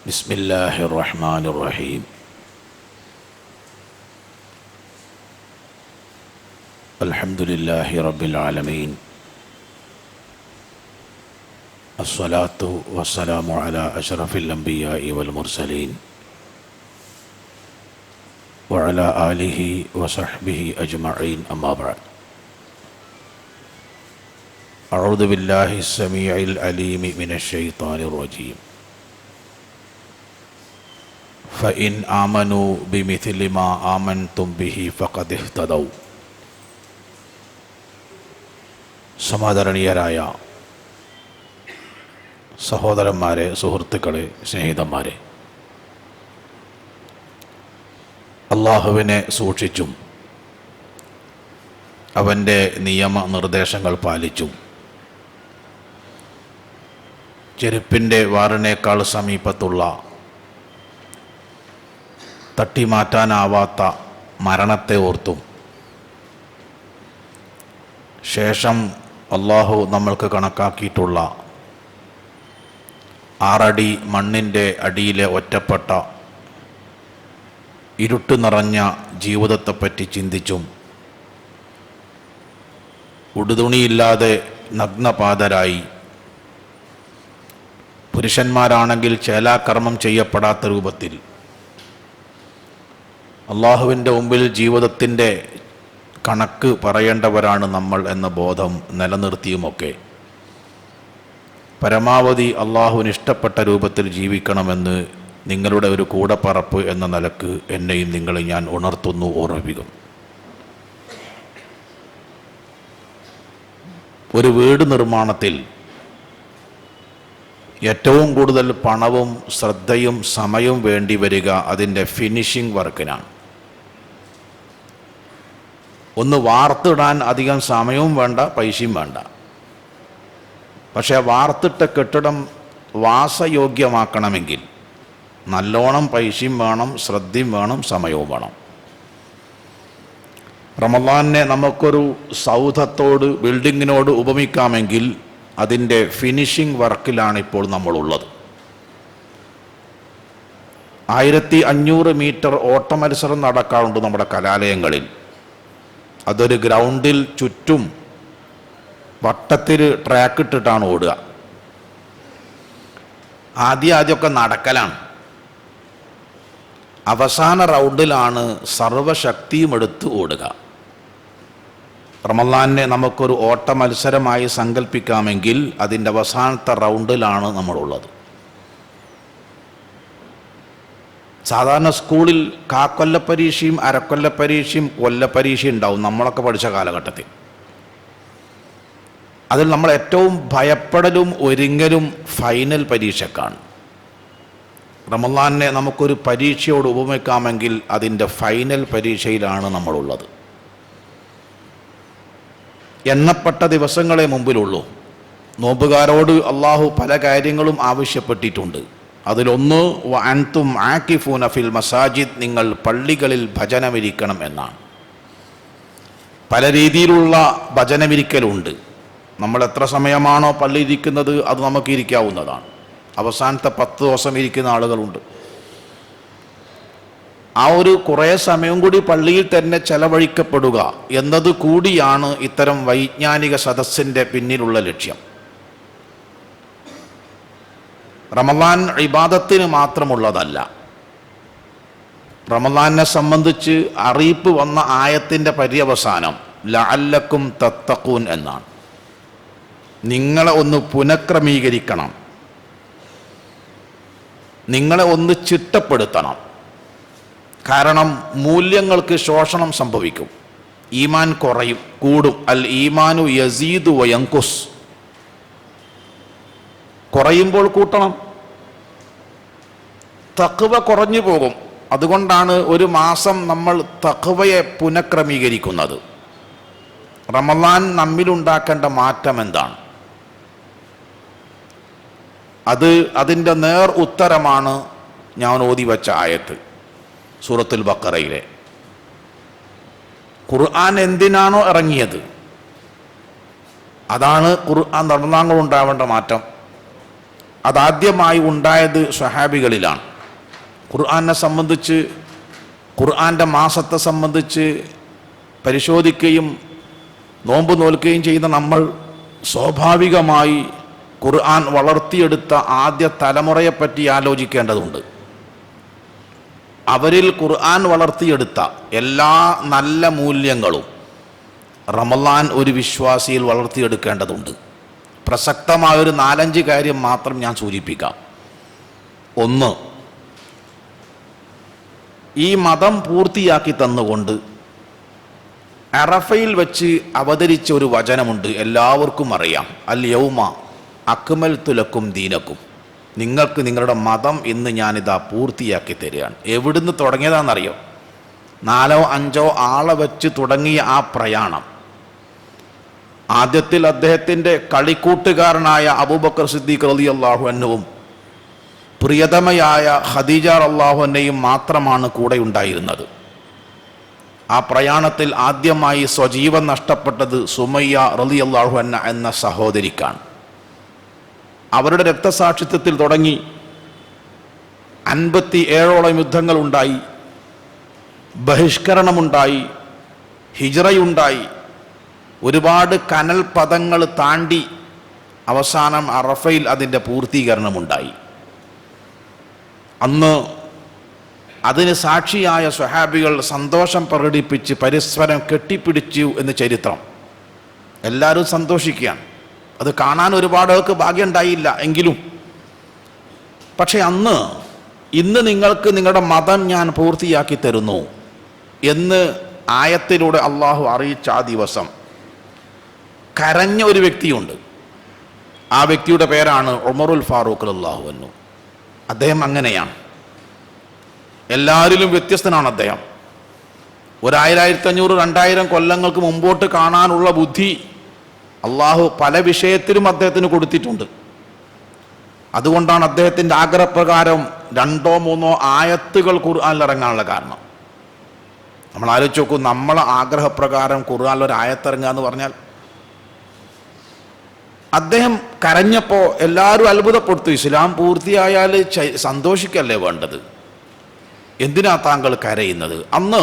بسم الله الرحمن الرحيم. الحمد لله رب العالمين. الصلاة والسلام على أشرف الأنبياء والمرسلين وعلى آله وصحبه أجمعين، أما بعد. أعوذ بالله السميع العليم من الشيطان الرجيم. فإن آمنوا بمثل ما آمنتم به فقد اهتدوا. സമാദരണീയരായ സഹോദരന്മാരെ, സുഹൃത്തുക്കളെ, സ്നേഹിതന്മാരെ, അള്ളാഹുവിനെ സൂക്ഷിച്ചും അവൻ്റെ നിയമനിർദ്ദേശങ്ങൾ പാലിച്ചും ചെരുപ്പിൻ്റെ വാറിനേക്കാൾ സമീപത്തുള്ള തട്ടിമാറ്റാനാവാത്ത മരണത്തെ ഓർത്തും ശേഷം അള്ളാഹു നമ്മൾക്ക് കണക്കാക്കിയിട്ടുള്ള 6 അടി മണ്ണിൻ്റെ അടിയിലെ ഒറ്റപ്പെട്ട ഇരുട്ട് നിറഞ്ഞ ജീവിതത്തെപ്പറ്റി ചിന്തിച്ചും ഉടുതുണിയില്ലാതെ നഗ്നപാതരായി, പുരുഷന്മാരാണെങ്കിൽ ചേലാകർമ്മം ചെയ്യപ്പെടാത്ത രൂപത്തിൽ അള്ളാഹുവിൻ്റെ മുമ്പിൽ ജീവിതത്തിൻ്റെ കണക്ക് പറയേണ്ടവരാണ് നമ്മൾ എന്ന ബോധം നിലനിർത്തിയുമൊക്കെ പരമാവധി അള്ളാഹുവിന് ഇഷ്ടപ്പെട്ട രൂപത്തിൽ ജീവിക്കണമെന്ന് നിങ്ങളുടെ ഒരു കൂടപ്പറപ്പ് എന്ന നിലക്ക് എന്നെയും നിങ്ങളെ ഞാൻ ഉണർത്തുന്നു, ഓർമ്മിപ്പിക്കും. ഒരു വീട് നിർമ്മാണത്തിൽ ഏറ്റവും കൂടുതൽ പണവും ശ്രദ്ധയും സമയവും വേണ്ടി വരിക അതിൻ്റെ ഫിനിഷിംഗ് വർക്കിനാണ്. ഒന്ന് വാർത്തിടാൻ അധികം സമയവും വേണ്ട, പൈസയും വേണ്ട. പക്ഷേ വാർത്തിട്ട കെട്ടിടം വാസയോഗ്യമാക്കണമെങ്കിൽ നല്ലോണം പൈസയും വേണം, ശ്രദ്ധയും വേണം, സമയവും വേണം. റമളാനെ നമുക്കൊരു സൗധത്തോട്, ബിൽഡിങ്ങിനോട് ഉപമിക്കാമെങ്കിൽ അതിൻ്റെ ഫിനിഷിംഗ് വർക്കിലാണ് ഇപ്പോൾ നമ്മളുള്ളത്. 1500 മീറ്റർ ഓട്ട മത്സരം നടക്കാറുണ്ട് നമ്മുടെ കലാലയങ്ങളിൽ. അതൊരു ഗ്രൗണ്ടിൽ ചുറ്റും വട്ടത്തിൽ ട്രാക്ക് ഇട്ടിട്ടാണ് ഓടുക. ആദ്യമൊക്കെ നടക്കലാണ്. അവസാന റൗണ്ടിലാണ് സർവശക്തിയും എടുത്ത് ഓടുക. റമളാനെ നമുക്കൊരു ഓട്ട മത്സരമായി സങ്കല്പിക്കാമെങ്കിൽ അതിൻ്റെ അവസാനത്തെ റൗണ്ടിലാണ് നമ്മളുള്ളത്. സാധാരണ സ്കൂളിൽ കാക്കൊല്ലപ്പരീക്ഷയും അരക്കൊല്ലപ്പരീക്ഷയും കൊല്ലപ്പരീക്ഷയും ഉണ്ടാവും നമ്മളൊക്കെ പഠിച്ച കാലഘട്ടത്തിൽ. അതിൽ നമ്മൾ ഏറ്റവും ഭയപ്പെടലും ഒരുങ്ങലും ഫൈനൽ പരീക്ഷക്കാണ്. റമളാനെ നമുക്കൊരു പരീക്ഷയോട് ഉപമിക്കാമെങ്കിൽ അതിൻ്റെ ഫൈനൽ പരീക്ഷയിലാണ് നമ്മളുള്ളത്. എണ്ണപ്പെട്ട ദിവസങ്ങളെ മുമ്പിലുള്ളൂ. നോമ്പുകാരോട് അള്ളാഹു പല കാര്യങ്ങളും ആവശ്യപ്പെട്ടിട്ടുണ്ട്. അതിലൊന്ന് വഅൻതും ആകിഫൂന ഫിൽ മസാജിദ്, നിങ്ങൾ പള്ളികളിൽ ഭജനമിരിക്കണം എന്നാണ്. പല രീതിയിലുള്ള ഭജനമിരിക്കലുണ്ട്. നമ്മൾ എത്ര സമയമാണോ പള്ളി ഇരിക്കുന്നത് അത് നമുക്ക് ഇരിക്കാവുന്നതാണ്. അവസാനത്തെ 10 ദിവസം ഇരിക്കുന്ന ആളുകളുണ്ട്. ആ ഒരു കുറേ സമയം കൂടി പള്ളിയിൽ തന്നെ ചെലവഴിക്കപ്പെടുക എന്നത് കൂടിയാണ് ഇത്തരം വൈജ്ഞാനിക സദസ്സിൻ്റെ പിന്നിലുള്ള ലക്ഷ്യം. റമളാൻ ഇബാദത്തിന് മാത്രമുള്ളതല്ല. റമളാനെ സംബന്ധിച്ച് അറിയിപ്പ് വന്ന ആയത്തിൻ്റെ പര്യവസാനം ലഅല്ലക്കും തത്തഖൂൻ എന്നാണ്. നിങ്ങളെ ഒന്ന് പുനഃക്രമീകരിക്കണം, നിങ്ങളെ ഒന്ന് ചിട്ടപ്പെടുത്തണം. കാരണം മൂല്യങ്ങൾക്ക് ശോഷണം സംഭവിക്കും, ഈമാൻ കുറയും, കൂടും. അൽ ഈമാനു യസീദു വയൻകുസ്, കുറയുമ്പോൾ കൂട്ടണം. തഖ്വ കുറഞ്ഞു പോകും. അതുകൊണ്ടാണ് ഒരു മാസം നമ്മൾ തഖ്വയെ പുനഃക്രമീകരിക്കുന്നത്. റമളാൻ നമ്മിലുണ്ടാക്കേണ്ട മാറ്റം എന്താണ്? അതിൻ്റെ നേർ ഉത്തരമാണ് ഞാൻ ഓതി വച്ച ആയത്ത് സൂറത്തുൽ ബഖറയിലെ. ഖുർആൻ എന്തിനാണോ ഇറങ്ങിയത് അതാണ് ഖുർആൻ റമളാൻ ഉണ്ടാവേണ്ട മാറ്റം. അതാദ്യമായി ഉണ്ടായത് സ്വഹാബികളിലാണ്. ഖുർആനെ സംബന്ധിച്ച്, ഖുർആൻ്റെ മാസത്തെ സംബന്ധിച്ച് പരിശോധിക്കുകയും നോമ്പ് നോൽക്കുകയും ചെയ്യുന്ന നമ്മൾ സ്വാഭാവികമായി ഖുർആൻ വളർത്തിയെടുത്ത ആദ്യ തലമുറയെപ്പറ്റി ആലോചിക്കേണ്ടതുണ്ട്. അവരിൽ ഖുർആൻ വളർത്തിയെടുത്ത എല്ലാ നല്ല മൂല്യങ്ങളും റമളാൻ ഒരു വിശ്വാസിയിൽ വളർത്തിയെടുക്കേണ്ടതുണ്ട്. പ്രസക്തമായൊരു 4-5 കാര്യം മാത്രം ഞാൻ സൂചിപ്പിക്കാം. ഒന്ന്, ഈ മതം പൂർത്തിയാക്കി തന്നുകൊണ്ട് അറഫയിൽ വെച്ച് അവതരിച്ച ഒരു വചനമുണ്ട്, എല്ലാവർക്കും അറിയാം. അൽ യൗമ അക്മൽതു ലക്കും ദീനക്കും, നിങ്ങൾക്ക് നിങ്ങളുടെ മതം ഇന്ന് ഞാനിതാ പൂർത്തിയാക്കി തരികയാണ്. എവിടുന്ന് തുടങ്ങിയതാണെന്നറിയോ? 4-5 ആളെ വെച്ച് തുടങ്ങിയ ആ പ്രയാണം ആദ്യത്തിൽ അദ്ദേഹത്തിൻ്റെ കളിക്കൂട്ടുകാരനായ അബൂബക്കർ സിദ്ദീഖ് റളിയല്ലാഹു അൻഹുവും പ്രിയതമയായ ഖദീജ റളിയല്ലാഹു അൻഹയും മാത്രമാണ് കൂടെ ഉണ്ടായിരുന്നത്. ആ പ്രയാണത്തിൽ ആദ്യമായി സ്വജീവൻ നഷ്ടപ്പെട്ടത് സുമയ്യ റളിയല്ലാഹു അൻഹ എന്ന സഹോദരിക്കാണ്. അവരുടെ രക്തസാക്ഷിത്വത്തിൽ തുടങ്ങി 57ഓളം യുദ്ധങ്ങളുണ്ടായി, ബഹിഷ്കരണമുണ്ടായി, ഹിജ്റയുണ്ടായി, ഒരുപാട് കനൽ പദങ്ങൾ താണ്ടി അവസാനം അറഫയിൽ അതിൻ്റെ പൂർത്തീകരണമുണ്ടായി. അന്ന് അതിന് സാക്ഷിയായ സ്വഹാബികൾ സന്തോഷം പ്രകടിപ്പിച്ച് പരസ്പരം കെട്ടിപ്പിടിച്ചു എന്ന് ചരിത്രം. എല്ലാവരും സന്തോഷിക്കുകയാണ്. അത് കാണാൻ ഒരുപാട് പേർക്ക് ഭാഗ്യം ഉണ്ടായില്ല എങ്കിലും, പക്ഷെ ഇന്ന് നിങ്ങൾക്ക് നിങ്ങളുടെ മതം ഞാൻ പൂർത്തിയാക്കി തരുന്നു എന്ന് ആയത്തിലൂടെ അള്ളാഹു അറിയിച്ച ആ ദിവസം കരഞ്ഞ ഒരു വ്യക്തിയുണ്ട്. ആ വ്യക്തിയുടെ പേരാണ് ഉമറുൽ ഫാറൂഖ് റളിയല്ലാഹു അൻഹു. അദ്ദേഹം അങ്ങനെയാണ്, എല്ലാവരിലും വ്യത്യസ്തനാണ് അദ്ദേഹം. 1500-2000 കൊല്ലങ്ങൾക്ക് മുമ്പോട്ട് കാണാനുള്ള ബുദ്ധി അള്ളാഹു പല വിഷയത്തിലും അദ്ദേഹത്തിന് കൊടുത്തിട്ടുണ്ട്. അതുകൊണ്ടാണ് അദ്ദേഹത്തിൻ്റെ ആഗ്രഹപ്രകാരം 2-3 ആയത്തുകൾ ഖുർആനിൽ ഇറങ്ങാനുള്ള കാരണം. നമ്മൾ ആലോചിച്ച് നോക്കൂ, നമ്മളെ ആഗ്രഹപ്രകാരം ഖുർആനിൽ ഒരു ആയത്തിറങ്ങുക എന്ന് പറഞ്ഞാൽ. അദ്ദേഹം കരഞ്ഞപ്പോൾ എല്ലാവരും അത്ഭുതപ്പെട്ടു. ഇസ്ലാം പൂർത്തിയായാൽ സന്തോഷിക്കല്ലേ വേണ്ടത്, എന്തിനാ താങ്കൾ കരയുന്നത്? അന്ന്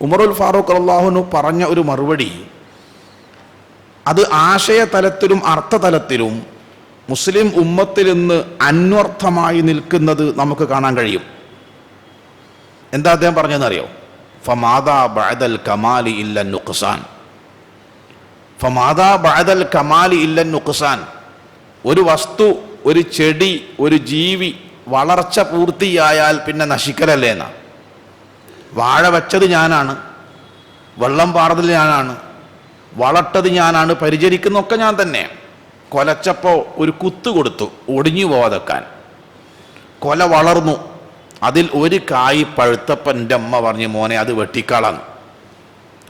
ഉമറുൽ ഫാറൂഖ് റളിയല്ലാഹു അൻഹു പറഞ്ഞ ഒരു മറുപടി, അത് ആശയതലത്തിലും അർത്ഥതലത്തിലും മുസ്ലിം ഉമ്മത്തിൽ നിന്ന് അന്വർത്ഥമായി നിൽക്കുന്നത് നമുക്ക് കാണാൻ കഴിയും. എന്താ അദ്ദേഹം പറഞ്ഞതെന്നറിയോ? ഫമാദാ ബഅദൽ കമാലി ഇല്ല നുഖ്സാൻ. ഫമാദാ ബഅദൽ കമാലി ഇല്ല നുഖ്സാൻ. ഒരു വസ്തു, ഒരു ചെടി, ഒരു ജീവി വളർച്ച പൂർത്തിയായാൽ പിന്നെ നശിക്കലല്ലേ എന്നാ. വാഴ വെച്ചത് ഞാനാണ്, വെള്ളം പാർന്നൽ ഞാനാണ്, വളട്ടത് ഞാനാണ്, പരിചരിക്കുന്നതൊക്കെ ഞാൻ തന്നെ. കൊലച്ചപ്പോൾ ഒരു കുത്തു കൊടുത്തു ഒടിഞ്ഞു പോവാതെക്കാൻ. കൊല വളർന്നു, അതിൽ ഒരു കായ് പഴുത്തപ്പം എൻ്റെ അമ്മ പറഞ്ഞു, മോനെ അത് വെട്ടിക്കാളാന്ന്.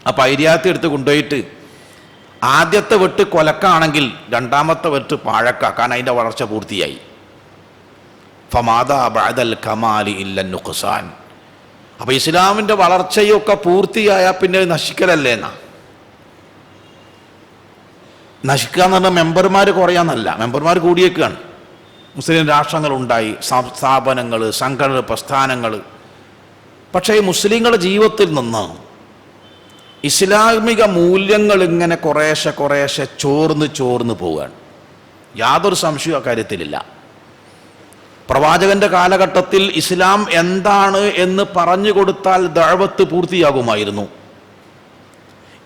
അപ്പം അരിയാത്തി എടുത്ത് കൊണ്ടുപോയിട്ട് ആദ്യത്തെ വെട്ട് കൊലക്കാണെങ്കിൽ 2ാമത്തെ വെട്ട് പാഴക്കാക്കാൻ, അതിൻ്റെ വളർച്ച പൂർത്തിയായി. ഫമാദാ ബഅദൽ കമാലി ഇല്ല നുഖ്സാൻ. അപ്പം ഇസ്ലാമിൻ്റെ വളർച്ചയൊക്കെ പൂർത്തിയായാൽ പിന്നെ നശിക്കലല്ലേ എന്നാ. നശിക്കുക എന്ന് പറഞ്ഞാൽ മെമ്പർമാർ കുറയാന്നല്ല, മെമ്പർമാർ കൂടിയേക്കാണ്. മുസ്ലിം രാഷ്ട്രങ്ങളുണ്ടായി, സ്ഥാപനങ്ങൾ, സംഘടന, പ്രസ്ഥാനങ്ങൾ. പക്ഷേ ഈ മുസ്ലിങ്ങളുടെ ജീവിതത്തിൽ നിന്ന് ഇസ്ലാമിക മൂല്യങ്ങൾ ഇങ്ങനെ കുറേശ്ശെ ചോർന്ന് പോവുകയാണ്. യാതൊരു സംശയവും അക്കാര്യത്തിലില്ല. പ്രവാചകന്റെ കാലഘട്ടത്തിൽ ഇസ്ലാം എന്താണ് എന്ന് പറഞ്ഞു കൊടുത്താൽ ദഅവത്ത് പൂർത്തിയാകുമായിരുന്നു.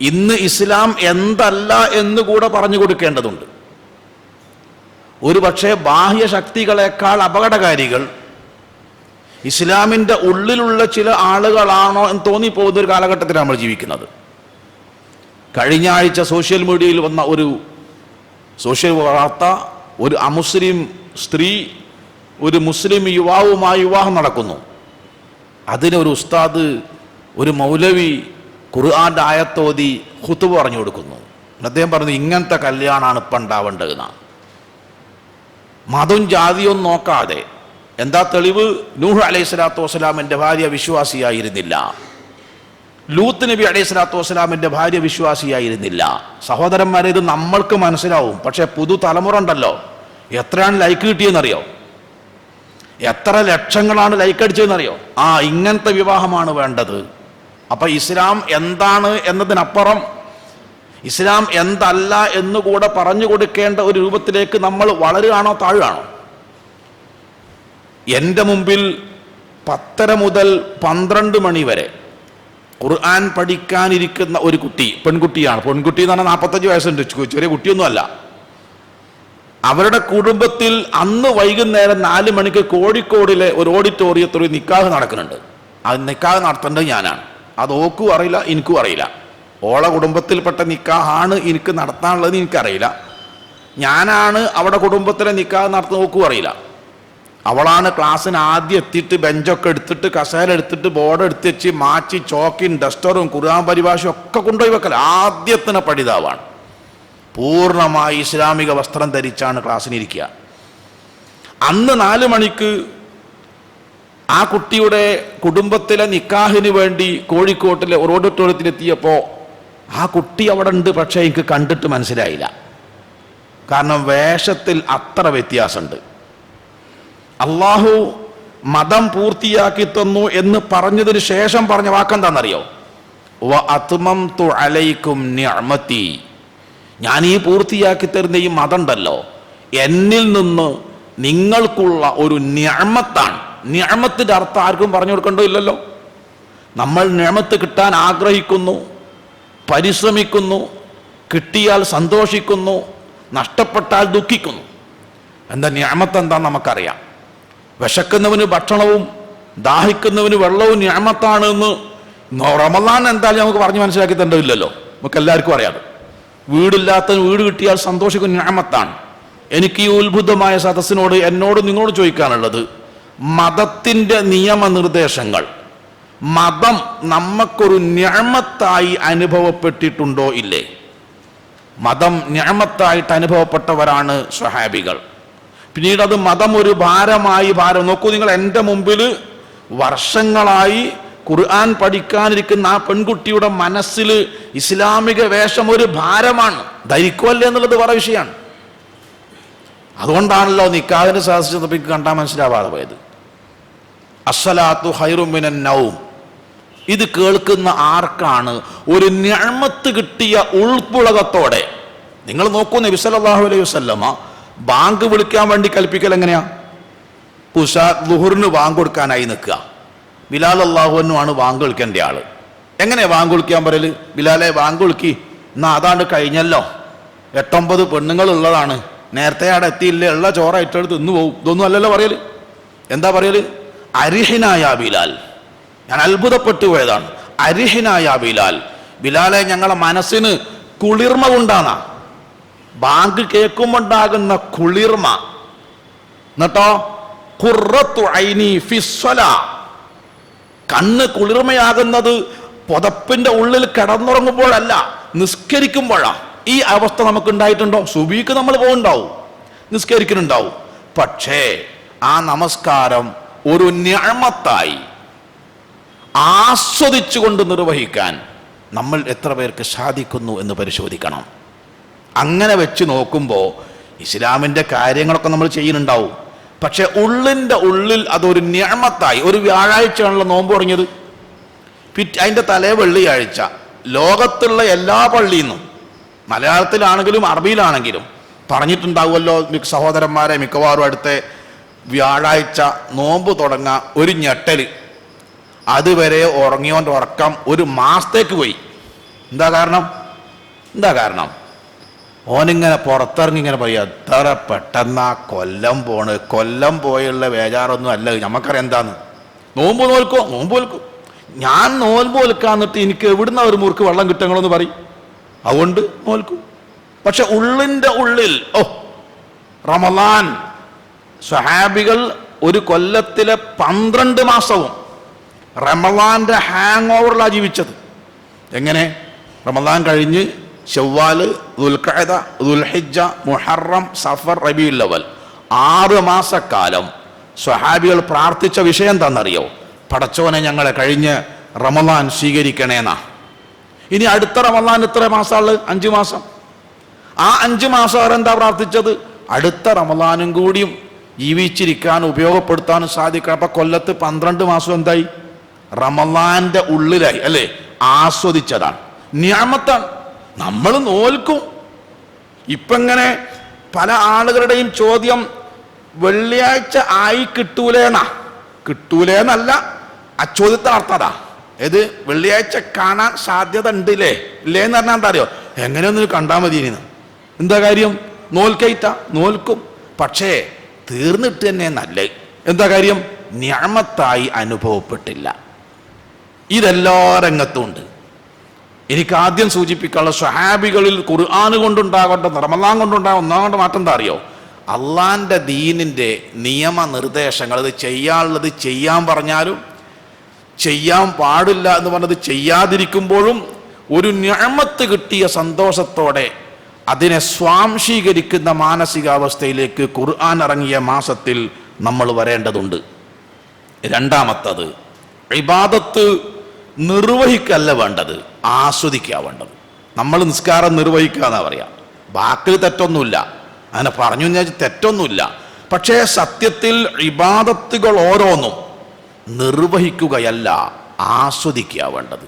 ഇന്ന് ഇസ്ലാം എന്തല്ല എന്നുകൂടെ പറഞ്ഞു കൊടുക്കേണ്ടതുണ്ട്. ഒരു പക്ഷേ ബാഹ്യശക്തികളെക്കാൾ അപകടകാരികൾ ഇസ്ലാമിൻ്റെ ഉള്ളിലുള്ള ചില ആളുകളാണോ എന്ന് തോന്നിപ്പോകുന്ന ഒരു കാലഘട്ടത്തിലാണ് നമ്മൾ ജീവിക്കുന്നത്. കഴിഞ്ഞ ആഴ്ച സോഷ്യൽ മീഡിയയിൽ വന്ന ഒരു സോഷ്യൽ വാർത്ത, ഒരു അമുസ്ലിം സ്ത്രീ ഒരു മുസ്ലിം യുവാവുമായി വിവാഹം നടക്കുന്നു. അതിനൊരു ഉസ്താദ്, ഒരു മൗലവി ഖുർആന്റെ ആയത്തോതി ഖുതുബ പറഞ്ഞു കൊടുക്കുന്നു. അദ്ദേഹം പറഞ്ഞു, ഇങ്ങനത്തെ കല്യാണമാണ് ഇപ്പം ഉണ്ടാവേണ്ടതെന്നാണ്. മതവും ജാതിയും നോക്കാതെ. എന്താ തെളിവ്? നൂഹ് അലൈഹിസ്സലാത്തു വസ്സലാമിൻ്റെ ഭാര്യ വിശ്വാസിയായിരുന്നില്ല, ലൂത്ത് നബി അലൈഹിസ്സലാത്തു വസ്സലാമിൻ്റെ ഭാര്യ വിശ്വാസിയായിരുന്നില്ല. സഹോദരന്മാരെ, ഇത് നമ്മൾക്ക് മനസ്സിലാവും. പക്ഷെ പുതുതലമുറ ഉണ്ടല്ലോ, എത്രയാണ് ലൈക്ക് കിട്ടിയെന്നറിയോ? എത്ര ലക്ഷങ്ങളാണ് ലൈക്ക് അടിച്ചതെന്നറിയോ? ഇങ്ങനത്തെ വിവാഹമാണ് വേണ്ടത്. അപ്പൊ ഇസ്ലാം എന്താണ് എന്നതിനപ്പുറം ഇസ്ലാം എന്തല്ല എന്നുകൂടെ പറഞ്ഞു കൊടുക്കേണ്ട ഒരു രൂപത്തിലേക്ക് നമ്മൾ വളരുകയാണോ താഴുകയാണോ? എൻ്റെ മുമ്പിൽ 10:30 മുതൽ 12 മണി വരെ ഖുർആൻ പഠിക്കാനിരിക്കുന്ന ഒരു കുട്ടി, പെൺകുട്ടിയാണ്. പെൺകുട്ടി എന്ന് പറഞ്ഞാൽ 45 വയസ്സുണ്ട്, ചെറിയ കുട്ടിയൊന്നുമല്ല. അവരുടെ കുടുംബത്തിൽ അന്ന് വൈകുന്നേരം 4 മണിക്ക് കോഴിക്കോടിലെ ഒരു ഓഡിറ്റോറിയത്തിൽ ഒരു നിക്കാഹ് നടക്കുന്നുണ്ട്. അത് നിക്കാഹ് നടത്തേണ്ടത് ഞാനാണ്. അത് ഓക്കും അറിയില്ല, എനിക്കും അറിയില്ല. ഓള കുടുംബത്തിൽപ്പെട്ട നിക്കാഹാണ് എനിക്ക് നടത്താനുള്ളത്, എനിക്കറിയില്ല. ഞാനാണ് അവിടെ കുടുംബത്തിലെ നിക്കാഹ് നടത്തുന്ന, ഓക്കും അറിയില്ല. അവളാണ് ക്ലാസ്സിന് ആദ്യം എത്തിയിട്ട് ബെഞ്ചൊക്കെ എടുത്തിട്ട് കസേര എടുത്തിട്ട് ബോർഡ് എടുത്ത് വെച്ച് മാറ്റി ചോക്കിൻ ഡസ്റ്ററും ഖുർആൻ പരിഭാഷയും ഒക്കെ കൊണ്ടുപോയി വെക്കൽ. ആദ്യത്തിന് പഠിതാവാണ്. പൂർണ്ണമായി ഇസ്ലാമിക വസ്ത്രം ധരിച്ചാണ് ക്ലാസ്സിനിരിക്കുക. അന്ന് 4 മണിക്ക് ആ കുട്ടിയുടെ കുടുംബത്തിലെ നിക്കാഹിന് വേണ്ടി കോഴിക്കോട്ടിലെ ഒരു ഓഡിറ്റോറിയത്തിലെത്തിയപ്പോൾ ആ കുട്ടി അവിടെ ഉണ്ട്, പക്ഷേ എനിക്ക് കണ്ടിട്ട് മനസ്സിലായില്ല. കാരണം വേഷത്തിൽ അത്ര വ്യത്യാസമുണ്ട്. അള്ളാഹു മതം പൂർത്തിയാക്കി തന്നു എന്ന് പറഞ്ഞതിന് ശേഷം പറഞ്ഞ വാക്കെന്താണെന്നറിയോ? വ അത്മംതു അലൈക്കും നിഅമതി. ഞാൻ ഈ പൂർത്തിയാക്കി തരുന്ന ഈ മതം ഉണ്ടല്ലോ, എന്നിൽ നിന്ന് നിങ്ങൾക്കുള്ള ഒരു നിഅമത്താണ്. നിഅമത്തിന്റെ അർത്ഥം ആർക്കും പറഞ്ഞു കൊടുക്കേണ്ടോ ഇല്ലല്ലോ. നമ്മൾ നിഅമത്ത് കിട്ടാൻ ആഗ്രഹിക്കുന്നു, പരിശ്രമിക്കുന്നു, കിട്ടിയാൽ സന്തോഷിക്കുന്നു, നഷ്ടപ്പെട്ടാൽ ദുഃഖിക്കുന്നു. എന്താ നിഅമത്ത് എന്താന്ന് നമുക്കറിയാം. വിശക്കുന്നവന് ഭക്ഷണവും ദാഹിക്കുന്നവന് വെള്ളവും നിഅമത്താണ് എന്ന് റമളാൻ എന്തായാലും നമുക്ക് പറഞ്ഞ് മനസ്സിലാക്കി തരേണ്ടതില്ലല്ലോ, നമുക്ക് എല്ലാവർക്കും അറിയാതെ. വീടില്ലാത്തവന് വീട് കിട്ടിയാൽ സന്തോഷിക്കുന്ന നിഅമത്താണ്. എനിക്ക് ഈ ഉത്ഭുതമായ സദസ്സിനോട് എന്നോട് നിങ്ങളോട് ചോദിക്കാനുള്ളത്, മതത്തിൻ്റെ നിയമനിർദ്ദേശങ്ങൾ മതം നമുക്കൊരു നിഅമത്തായി അനുഭവപ്പെട്ടിട്ടുണ്ടോ ഇല്ലേ? മതം നിഅമത്തായിട്ട് അനുഭവപ്പെട്ടവരാണ് സ്വഹാബികൾ. പിന്നീട് അത് മതം ഒരു ഭാരമായി നോക്കൂ നിങ്ങൾ, എൻ്റെ മുമ്പിൽ വർഷങ്ങളായി ഖുർആൻ പഠിക്കാനിരിക്കുന്ന ആ പെൺകുട്ടിയുടെ മനസ്സിൽ ഇസ്ലാമിക വേഷം ഒരു ഭാരമാണ്. ധരിക്കുമല്ലേ എന്നുള്ളത് വേറെ വിഷയമാണ്. അതുകൊണ്ടാണല്ലോ നിക്കാഹിന് സാധിച്ചത് കണ്ടാൽ മനസ്സിലാവാതെ പോയത്. അസ്സലാത്തു ഖൈറും മിനൻ നൗം. ഇത് കേൾക്കുന്ന ആർക്കാണ് ഒരു നിഅമത്ത് കിട്ടിയ ഉൾപ്പുളകത്തോടെ? നിങ്ങൾ നോക്കൂ, നബി സല്ലല്ലാഹു അലൈഹി വസല്ലമ ബാങ്ക് വിളിക്കാൻ വേണ്ടി കൽപ്പിക്കൽ എങ്ങനെയാ? ദുഹറിന് ബാങ്ക് കൊടുക്കാനായി നിൽക്കുക. ബിലാൽ അല്ലാഹു ആണ് ബാങ്ക് വിളിക്കേണ്ട ആള്. എങ്ങനെയാ ബാങ്ക് വിളിക്കാൻ പറയല്? ബിലാലെ ബാങ്ക് വിളിക്കി, എന്നാ അതാണ്ട് കഴിഞ്ഞല്ലോ, 8-9 പെണ്ണുങ്ങൾ ഉള്ളതാണ്, നേരത്തെ അവിടെ എത്തിയില്ലേ, ഉള്ള ചോറായിട്ടെടുത്ത് തിന്നു പോകും. ഇതൊന്നും അല്ലല്ലോ പറയല്. എന്താ പറയല്? അരിഹിനായ ബിലാൽ. ഞാൻ അത്ഭുതപ്പെട്ടു പോയതാണ്. അരിഹിനായ ബിലാൽ, ബിലാലെ ഞങ്ങളെ മനസ്സിന് കുളിർമ കൊണ്ടാണ്. ബാങ്ക് കേൾക്കുമ്പോണ്ടാകുന്ന കുളിർമ. എന്നിട്ടോ ഖുർറത്തു ഐനി ഫിസ്സലാ, കണ്ണ് കുളിർമയാകുന്നത് പുതപ്പിന്റെ ഉള്ളിൽ കിടന്നുറങ്ങുമ്പോഴല്ല, നിസ്കരിക്കുമ്പോഴാ. ഈ അവസ്ഥ നമുക്ക് ഉണ്ടായിട്ടുണ്ടോ? സുബീക്ക് നമ്മൾ പോകുന്നുണ്ടാവും, നിസ്കരിക്കുന്നുണ്ടാവും. പക്ഷേ ആ നമസ്കാരം ഒരു നിഅമത്തായി ആസ്വദിച്ചുകൊണ്ട് നിർവഹിക്കാൻ നമ്മൾ എത്ര പേർക്ക് സാധിക്കുന്നു എന്ന് പരിശോധിക്കണം. അങ്ങനെ വെച്ച് നോക്കുമ്പോൾ ഇസ്ലാമിൻ്റെ കാര്യങ്ങളൊക്കെ നമ്മൾ ചെയ്യുന്നുണ്ടാവും. പക്ഷെ ഉള്ളിൻ്റെ ഉള്ളിൽ അതൊരു നിഅമത്തായി. ഒരു വ്യാഴാഴ്ചയാണല്ലോ നോമ്പ് തുടങ്ങിയത്, അതിൻ്റെ തലേ വെള്ളിയാഴ്ച ലോകത്തുള്ള എല്ലാ പള്ളിയിൽ നിന്നും, മലയാളത്തിലാണെങ്കിലും അറബിയിലാണെങ്കിലും പറഞ്ഞിട്ടുണ്ടാവുമല്ലോ സഹോദരന്മാരെ, മിക്കവാറും അടുത്ത വ്യാഴാഴ്ച നോമ്പ് തുടങ്ങാൻ ഒരു ഞെട്ടൽ. അതുവരെ ഉറങ്ങിയോൻ്റെ ഉറക്കം ഒരു മാസത്തേക്ക് പോയി. എന്താ കാരണം? ഓനിങ്ങനെ പുറത്തിറങ്ങി ഇങ്ങനെ പറയുക, എത്ര പെട്ടെന്നാ കൊല്ലം പോയുള്ള വേജാറൊന്നും അല്ല. നമുക്കറിയാം എന്താന്ന്. നോമ്പ് നോൽക്കും. ഞാൻ നോമ്പ് നോൽക്കാന്നിട്ട് എനിക്ക് എവിടുന്ന ഒരു മുറുക്ക് വെള്ളം കിട്ടങ്ങളെന്ന് പറയും, അതുകൊണ്ട് നോൽക്കും. പക്ഷെ ഉള്ളിൻ്റെ ഉള്ളിൽ റമളാൻ, സ്വഹാബികൾ ഒരു കൊല്ലത്തിലെ 12 മാസവും റമളാന്റെ ഹാങ് ഓവറിലാണ് ജീവിച്ചത്. എങ്ങനെ? റമളാൻ കഴിഞ്ഞ് ശവ്വാല്, ദുൽഖഅദ, ദുൽഹിജ്ജ, മുഹറം, സഫർ, റബീഉൽ അവ്വൽ 6 മാസക്കാലം സ്വഹാബികൾ പ്രാർത്ഥിച്ച വിഷയം എന്താണെന്നറിയോ? പടച്ചോനെ ഞങ്ങളെ കഴിഞ്ഞ് റമളാൻ സ്വീകരിക്കണേന്നാ. ഇനി അടുത്ത റമളാൻ എത്ര മാസമുള്ളത്? 5 മാസം. ആ 5 മാസം അവരെന്താ പ്രാർത്ഥിച്ചത്? അടുത്ത റമദാനും കൂടിയും ജീവിച്ചിരിക്കാനും ഉപയോഗപ്പെടുത്താനും സാധിക്കണം. അപ്പൊ കൊല്ലത്ത് 12 മാസം എന്തായി? റമദാന്റെ ഉള്ളിലായി അല്ലേ? ആസ്വദിച്ചതാണ്, നിഅമത്താണ്. നമ്മൾ നോൽക്കും. ഇപ്പൊ ഇങ്ങനെ പല ആളുകളുടെയും ചോദ്യം വെള്ളിയാഴ്ച ആയി കിട്ടൂലേന്നല്ല, ആ ചോദ്യത്തെ അർത്ഥതാ. ഏത് വെള്ളിയാഴ്ച കാണാൻ സാധ്യത ഉണ്ട് ഇല്ലേന്ന് പറഞ്ഞാൽ എന്താ അറിയോ? എങ്ങനെയൊന്നും കണ്ടാൽ മതി. എന്താ കാര്യം? നോൽക്കയിട്ട നോൽക്കും, പക്ഷേ തീർന്നിട്ട് തന്നെ നല്ല. എന്താ കാര്യം? നിഅമത്തായി അനുഭവപ്പെട്ടില്ല. ഇതെല്ലാ രംഗത്തും ഉണ്ട്. എനിക്ക് ആദ്യം സൂചിപ്പിക്കാനുള്ള സ്വഹാബികളിൽ ഖുർആൻ കൊണ്ടുണ്ടാകട്ടെ, റമളാൻ കൊണ്ടുണ്ടാകും ഒന്നാമത്തെ മാറ്റം എന്താ അറിയോ? അള്ളാന്റെ ദീനിന്റെ നിയമനിർദ്ദേശങ്ങൾ, ഇത് ചെയ്യാനുള്ളത് ചെയ്യാൻ പറഞ്ഞാലും ചെയ്യാൻ പാടില്ല എന്ന് പറഞ്ഞത് ചെയ്യാതിരിക്കുമ്പോഴും ഒരു നിഅമത്ത് കിട്ടിയ സന്തോഷത്തോടെ അതിനെ സ്വാംശീകരിക്കുന്ന മാനസികാവസ്ഥയിലേക്ക് ഖുർആൻ ഇറങ്ങിയ മാസത്തിൽ നമ്മൾ വരേണ്ടതുണ്ട്. രണ്ടാമത്തത്, ഇബാദത്ത് നിർവഹിക്കല്ല വേണ്ടത്, ആസ്വദിക്കുക വേണ്ടത്. നമ്മൾ നിസ്കാരം നിർവഹിക്കുക എന്നാ പറയാ. വാക്കിൽ തെറ്റൊന്നുമില്ല, അങ്ങനെ പറഞ്ഞു കഴിഞ്ഞാൽ തെറ്റൊന്നുമില്ല. പക്ഷേ സത്യത്തിൽ ഇബാദത്തുകൾ ഓരോന്നും നിർവഹിക്കുകയല്ല, ആസ്വദിക്കുക വേണ്ടത്.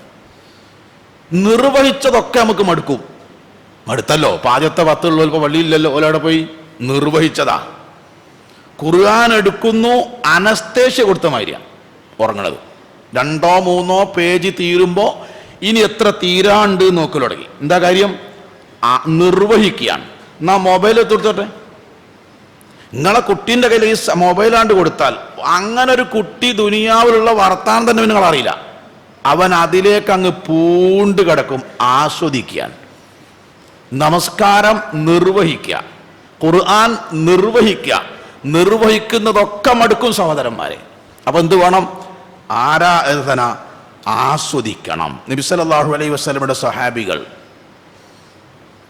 നിർവഹിച്ചതൊക്കെ നമുക്ക് മടുത്തല്ലോ. ആദ്യത്തെ 10 ഉള്ളവർക്ക് പള്ളിയില്ലല്ലോ, ഓലവിടെ പോയി നിർവഹിച്ചതാ. ഖുർആൻ എടുക്കുന്നു, അനസ്തേഷ്യ കൊടുത്ത മാതിരിയാ ഉറങ്ങണത്. 2 or 3 പേജ് തീരുമ്പോൾ ഇനി എത്ര തീരാണ്ട് നോക്കൽ തുടങ്ങി. എന്താ കാര്യം? നിർവഹിക്കുകയാണ്. എന്നാ മൊബൈൽ എടുത്തോട്ടെ. നിങ്ങളെ കുട്ടീൻ്റെ കയ്യിൽ ഈ മൊബൈലാണ്ട് കൊടുത്താൽ അങ്ങനെ ഒരു കുട്ടി ദുനിയാവിലുള്ള വർത്താനം തന്നെ നിങ്ങൾ അറിയില്ല. അവൻ അതിലേക്ക് അങ്ങ് പൂണ്ട് കിടക്കും. ആസ്വദിക്കുകയാണ്. നമസ്കാരം നിർവഹിക്കുക, ഖുർആൻ നിർവഹിക്കുക. നിർവഹിക്കുന്നതൊക്കെ മടുക്കും സഹോദരന്മാരെ. അപ്പൊ എന്ത് വേണം? ആരാധന ആസ്വദിക്കണം. നബി സല്ലല്ലാഹു അലൈഹി വസല്ലമയുടെ സ്വഹാബികൾ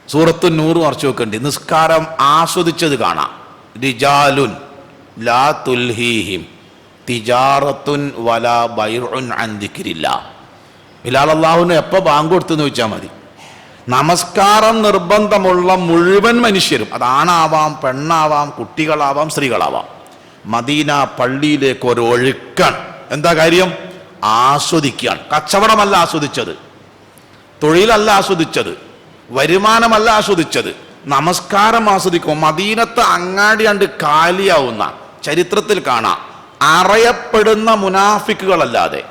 സൂറത്തു നൂർ മറിച്ചു വെക്കണ്ടി നിസ്കാരം ആസ്വദിച്ചത് കാണാം. റിജാലുൻ ലാ തുൽഹീഹിം തിജാറത്തുൻ വലാ ബൈഉൻ അൻ ദിക്രില്ലാഹ്. ബിലാൽ അല്ലാഹുവിനെ എപ്പോൾ ബാങ്ക് കൊടുത്തെന്ന് ചോദിച്ചാൽ മതി. നമസ്കാരം നിർബന്ധമുള്ള മുഴുവൻ മനുഷ്യരും, അതാണാവാം, പെണ്ണാവാം, കുട്ടികളാവാം, സ്ത്രീകളാവാം, മദീന പള്ളിയിലേക്ക് ഒരു ഒഴുക്കാണ്. എന്താ കാര്യം? ആസ്വദിക്കുകയാണ്. കച്ചവടമല്ല ആസ്വദിച്ചത്, തൊഴിലല്ല ആസ്വദിച്ചത്, വരുമാനമല്ല ആസ്വദിച്ചത്, നമസ്കാരം ആസ്വദിക്കും. മദീനത്ത് അങ്ങാടി കണ്ട് കാലിയാവുന്ന ചരിത്രത്തിൽ കാണാം. അറിയപ്പെടുന്ന മുനാഫിക്കുകളല്ലാതെ,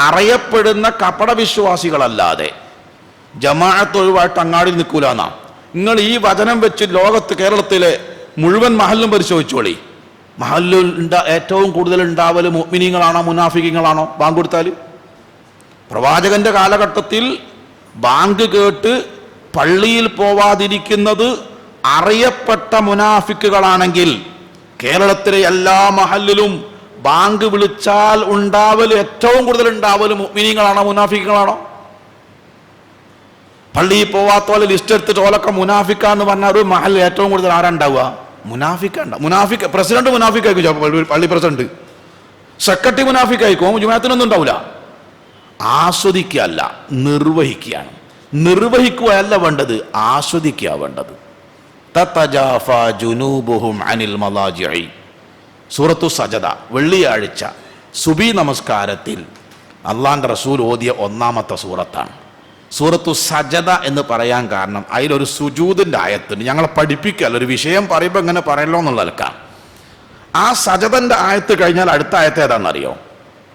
അറിയപ്പെടുന്ന കപടവിശ്വാസികളല്ലാതെ ജമാഅത്ത് ഒഴിവായിട്ട് അങ്ങാടിയിൽ നിൽക്കൂലെന്നാ. നിങ്ങൾ ഈ വചനം വെച്ച് ലോകത്ത് കേരളത്തിലെ മുഴുവൻ മഹല്ലും പരിശോധിച്ചോളി. മഹല്ലിൽ ഏറ്റവും കൂടുതൽ ഉണ്ടാവല് മുഅ്മിനീങ്ങളാണോ മുനാഫിക്കീങ്ങളാണോ? ബാങ്ക് കൊടുത്താൽ പ്രവാചകന്റെ കാലഘട്ടത്തിൽ ബാങ്ക് കേട്ട് പള്ളിയിൽ പോവാതിരിക്കുന്നത് അറിയപ്പെട്ട മുനാഫിക്കുകളാണെങ്കിൽ കേരളത്തിലെ എല്ലാ മഹല്ലിലും ബാങ്ക് വിളിച്ചാൽ ഉണ്ടാവൽ ഏറ്റവും കൂടുതൽ ഉണ്ടാവൽ മുഅ്മിനീങ്ങളാണോ മുനാഫിക്കുകളാണോ? പള്ളിയിൽ പോവാത്തോലെ ലിസ്റ്റ് എടുത്തിട്ട് ഓലൊക്കെ മുനാഫിക്കാന്ന് പറഞ്ഞാൽ ഒരു മഹല്ലിൽ ഏറ്റവും കൂടുതൽ ആരാ ഉണ്ടാവുക? മുനാഫിക്ക്. പ്രസിഡന്റ് മുനാഫിക്കായിരിക്കും, പള്ളി പ്രസിഡന്റ്. സെക്രട്ടറി മുനാഫിക്കായിരിക്കും, ജുമാഅത്തിനൊന്നും ഉണ്ടാവില്ല. ആസ്വദിക്കുകയല്ല, നിർവഹിക്കുകയാണ്. നിർവഹിക്കുകയല്ല വേണ്ടത്, ആസ്വദിക്കുക വേണ്ടത്. തതജാഫാ ജുനൂബുഹും അനിൽ മലാജിഇ. സൂറത്തു സജദ വെള്ളിയാഴ്ച സുബി നമസ്കാരത്തിൽ അള്ളാന്റെ റസൂൽ ഓതിയ 1ാമത്തെ സൂറത്താണ്. സൂറത്തു സജദ എന്ന് പറയാൻ കാരണം അതിലൊരു സുജൂദിന്റെ ആയത്തുണ്ട്. ഞങ്ങളെ പഠിപ്പിക്കല്ല, ഒരു വിഷയം പറയുമ്പോൾ എങ്ങനെ പറയല്ലോ എന്നുള്ളതൊക്കെ. ആ സജദന്റെ ആയത്ത് കഴിഞ്ഞാൽ അടുത്ത ആയത്ത് ഏതാണെന്നറിയോ?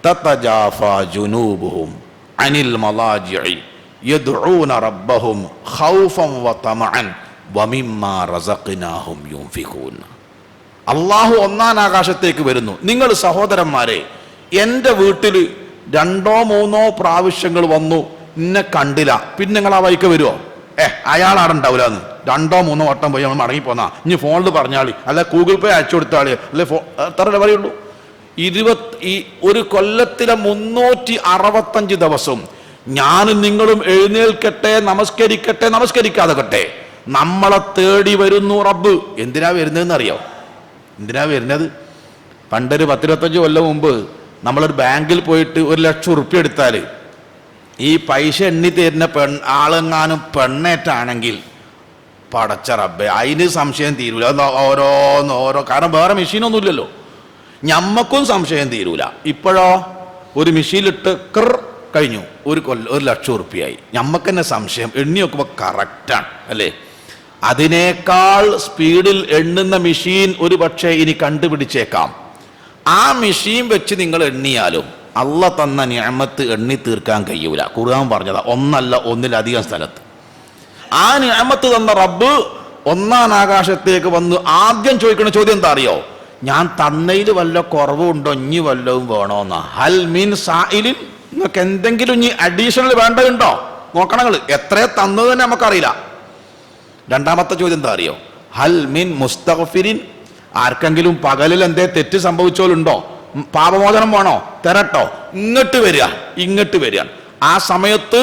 തതജാഫാ ജുനൂബുഹും അനിൽ മലാജിഇ യദ്ഊന റബ്ബഹും ഖൗഫൻ വതമഅൻ വമിമ്മാ റസഖ്നാഹും യുൻഫിഖൂൻ. അള്ളാഹു 1ാം ആകാശത്തേക്ക് വരുന്നു. നിങ്ങൾ സഹോദരന്മാരെ, എൻ്റെ വീട്ടിൽ 2 or 3 പ്രാവശ്യങ്ങൾ വന്നു, എന്നെ കണ്ടില്ല, പിന്നെ നിങ്ങൾ ആ വഴിക്ക് വരുമോ? അയാളാടെ ഉണ്ടാവില്ല എന്ന് 2 or 3 വട്ടം പോയി നമ്മൾ മടങ്ങിപ്പോന്നാ. ഇനി ഫോണിൽ പറഞ്ഞാളി, അല്ല ഗൂഗിൾ പേ അയച്ചു കൊടുത്താളി, അല്ലെ എത്ര പറയുള്ളൂ? ഒരു കൊല്ലത്തിലെ 365 ദിവസം ഞാനും നിങ്ങളും എഴുന്നേൽക്കട്ടെ, നമസ്കരിക്കാതെ നമ്മളെ തേടി വരുന്നു റബ്ബ്. എന്തിനാ വരുന്നതെന്ന് അറിയോ? എന്തിനാ വരുന്നത്? പണ്ടൊരു 10-25 കൊല്ലം മുമ്പ് നമ്മളൊരു ബാങ്കിൽ പോയിട്ട് 1,00,000 ഉറുപ്പ്യ എടുത്താൽ ഈ പൈസ എണ്ണി തരുന്ന ആളെങ്ങാനും പെണ്ണേറ്റാണെങ്കിൽ പടച്ച റബ്ബേ, അതിന് സംശയം തീരൂല. ഓരോ കാരണം വേറെ മെഷീനൊന്നുമില്ലല്ലോ. ഞമ്മക്കും സംശയം തീരൂല. ഇപ്പോഴോ ഒരു മെഷീനിലിട്ട് കഴിഞ്ഞു, 1,00,000 ഉറുപ്പിയായി. ഞമ്മക്ക് തന്നെ സംശയം, എണ്ണി നോക്കുമ്പോൾ കറക്റ്റാണ് അല്ലേ? അതിനേക്കാൾ സ്പീഡിൽ എണ്ണുന്ന മെഷീൻ ഒരു പക്ഷേ ഇനി കണ്ടുപിടിച്ചേക്കാം. ആ മെഷീൻ വെച്ച് നിങ്ങൾ എണ്ണിയാലും അള്ള തന്ന നിഅമത്ത് എണ്ണി തീർക്കാൻ കഴിയൂല. ഖുർആൻ പറഞ്ഞതാ, ഒന്നല്ല ഒന്നിലധികം സ്ഥലത്ത്. ആ നിഅമത്ത് തന്ന റബ്ബ് ഒന്നാം ആകാശത്തേക്ക് വന്ന് ആദ്യം ചോദിക്കുന്ന ചോദ്യം എന്താ അറിയോ? ഞാൻ തന്നയിൽ വല്ല കുറവുണ്ടോ, ഇനി വല്ലതും വേണോന്നാ. ഹൽ മിൻ സായിലിൻ, നിങ്ങൾക്ക് എന്തെങ്കിലും ഇനി അഡീഷണൽ വേണ്ടതുണ്ടോ നോക്കണങ്ങൾ. എത്രയോ തന്നത് തന്നെ നമുക്കറിയില്ല. രണ്ടാമത്തെ ചോദ്യം എന്താ അറിയോ? ഹൽ മിൻ മുസ്തഗ്ഫിരിൻ, ആർക്കെങ്കിലും പകലിൽ എന്തേ തെറ്റ് സംഭവിച്ചോലുണ്ടോ, പാപമോചനം വേണോ, തരട്ടോ. ഇങ്ങോട്ട് വരിക. ആ സമയത്ത്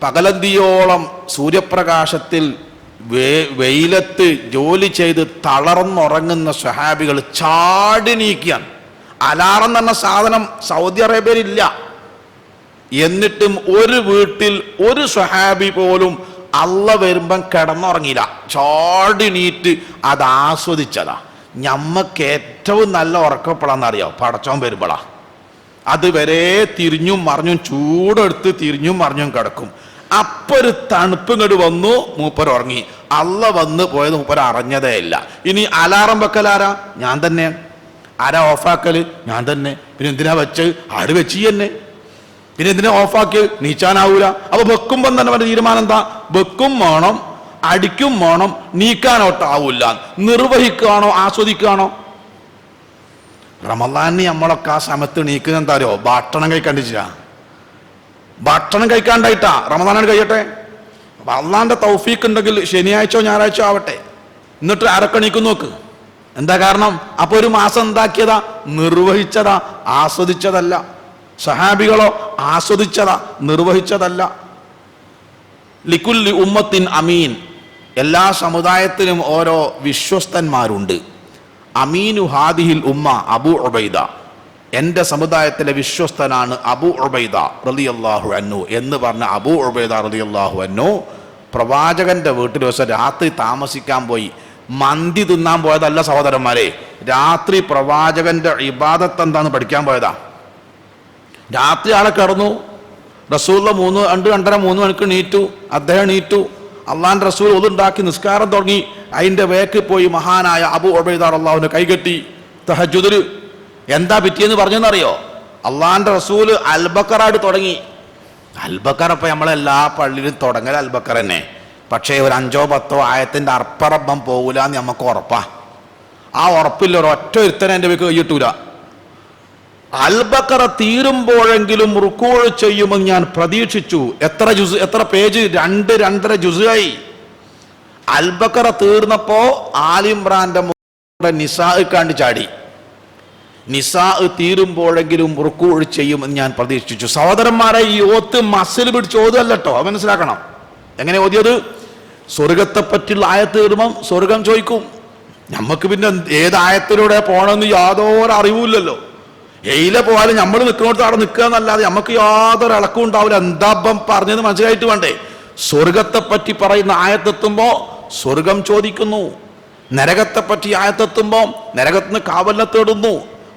പകലന്തിയോളം സൂര്യപ്രകാശത്തിൽ വെയിലത്ത് ജോലി ചെയ്ത് തളർന്നുറങ്ങുന്ന സ്വഹാബികൾ ചാടി നീക്കിയാണ്. അലാറം എന്ന സാധനം സൗദി അറേബ്യയിലില്ല. എന്നിട്ടും ഒരു വീട്ടിൽ ഒരു സ്വഹാബി പോലും അള്ള വരുമ്പം കിടന്നുറങ്ങിയില്ല. ചാടി നീറ്റ് അത് ആസ്വദിച്ചതാ. ഞമ്മക്ക് ഏറ്റവും നല്ല ഉറക്കപ്പെടാന്നറിയോ? പടച്ചോൻ വരുമ്പോളാ. അതുവരെ തിരിഞ്ഞും മറിഞ്ഞും ചൂടെടുത്ത് തിരിഞ്ഞും മറിഞ്ഞും കിടക്കും. അപ്പൊ ഒരു തണുപ്പ് ഇങ്ങോട്ട് വന്നു, മൂപ്പർ ഉറങ്ങി. അള്ള വന്ന് പോയത് മൂപ്പർ അറിഞ്ഞതേ ഇല്ല. ഇനി അലാറം വെക്കലാരാ? ഞാൻ തന്നെ. ആരാ ഓഫാക്കല്? ഞാൻ തന്നെ. പിന്നെ എന്തിനാ വെച്ച്? ആട് വെച്ച് തന്നെ. പിന്നെ എന്തിനാ ഓഫാക്കി? നീച്ചാനാവൂല. അപ്പൊ വെക്കുമ്പം തന്നെ അവന്റെ തീരുമാനം എന്താ? വെക്കും വേണം, അടിക്കും വേണം, നീക്കാനോട്ടാവൂല. നിർവഹിക്കുകയാണോ ആസ്വദിക്കുകയാണോ? റമളാനിന് നമ്മളൊക്കെ ആ സമയത്ത് നീക്കുന്ന എന്താ അറിയോ? ഭക്ഷണം കഴിക്കാണ്ടിച്ച. ഭക്ഷണം കഴിക്കാണ്ടായിട്ടാ റമളാനാണ് കഴിയട്ടെ. അപ്പൊ അള്ളാന്റെ തൗഫീഖ് ഉണ്ടെങ്കിൽ ശനിയാഴ്ചയോ ഞായറാഴ്ചയോ ആവട്ടെ, എന്നിട്ട് ആരൊക്കെ നീക്കും നോക്ക്. എന്താ കാരണം? അപ്പൊ ഒരു മാസം എന്താക്കിയതാ? നിർവഹിച്ചതാ, ആസ്വദിച്ചതല്ല. സഹാബികളോ ആസ്വദിച്ചതാ, നിർവഹിച്ചതല്ല. ലികുല്ലി ഉമ്മത്തിൻ അമീൻ, എല്ലാ സമുദായത്തിനും ഓരോ വിശ്വസ്തന്മാരുണ്ട്. അമീനു ഹാദിഹിൽ ഉമ്മ അബൂ ഉബൈദ, എൻ്റെ സമുദായത്തിലെ വിശ്വസ്തനാണ് അബൂ ഉബൈദ റളിയല്ലാഹു അൻഹു എന്ന് പറഞ്ഞ അബൂ ഉബൈദ റളിയല്ലാഹു അൻഹു പ്രവാചകന്റെ വീട്ടിൽ ദിവസം രാത്രി താമസിക്കാൻ പോയി. മന്തി തിന്നാൻ പോയതല്ല സഹോദരന്മാരെ, രാത്രി പ്രവാചകന്റെ ഇബാദത്ത് എന്താന്ന് പഠിക്കാൻ പോയതാ. രാത്രി ആളെ കിടന്നു. റസൂലുള്ള 2:30-3 മണിക്ക് നീറ്റു. അദ്ദേഹം നീറ്റു. അള്ളാന്റെ റസൂൽ ഒതുണ്ടാക്കി നിസ്കാരം തുടങ്ങി. അതിന്റെ വേക്ക് പോയി മഹാനായ അബൂ ഉബൈദ റളിയല്ലാഹുവിനെ കൈകെട്ടി തഹജ്ജുദിൽ. എന്താ പറ്റിയെന്ന് പറഞ്ഞെന്നറിയോ? അള്ളാന്റെ റസൂൽ അൽബക്കറായിട്ട് തുടങ്ങി. അൽബക്കർ ഇപ്പൊ നമ്മളെല്ലാ പള്ളിയിലും തുടങ്ങൽ അൽബക്കർ തന്നെ. പക്ഷേ ഒരു 5-10 ആയത്തിന്റെ അർപ്പറബം പോകൂല എന്ന് നമുക്ക് ഉറപ്പാ. ആ ഉറപ്പില്ല ഒരൊറ്റ ഒരുത്തനെ എൻ്റെ വേക്ക് കൈയിട്ടൂല. അൽബക്കറ തീരുമ്പോഴെങ്കിലും റുക്കൂ ചെയ്യുമെന്ന് ഞാൻ പ്രതീക്ഷിച്ചു. എത്ര പേജ്? 2-2.5 ജുസായി. അൽബക്കറ തീർന്നപ്പോ ആലിമ്രാന്റെ നിസാ കണ്ട് ചാടി. നിസാ തീരുമ്പോഴെങ്കിലും റുക്കൂ ചെയ്യുമെന്ന് ഞാൻ പ്രതീക്ഷിച്ചു. സഹോദരന്മാരെ, ഈ ഓത്ത് മസിൽ പിടിച്ച് ഓതല്ലോ, അത് മനസ്സിലാക്കണം. എങ്ങനെ ഓതിയത്? സ്വർഗത്തെ പറ്റിയുള്ള ആയത്ത് തീരുമ്പം സ്വർഗം ചോദിക്കും. നമുക്ക് പിന്നെ ഏത് ആയത്തിലൂടെ പോകണമെന്ന് യാതൊരു അറിവില്ലല്ലോ. എയിലെ പോയാലും നമ്മൾ നിൽക്കുന്നിടത്ത് അവിടെ നിൽക്കുക എന്നല്ലാതെ നമുക്ക് യാതൊരു ഇളക്കും ഉണ്ടാവില്ല. എന്താ പറഞ്ഞത് മനസ്സിലായിട്ട് വേണ്ടേ? സ്വർഗത്തെ പറ്റി പറയുന്ന ആയത്തെത്തുമ്പോ സ്വർഗം ചോദിക്കുന്നു. നരകത്തെ പറ്റി ആയത്തെത്തുമ്പോ നരകത്തിന് കാവലിനെ തേടുന്നു.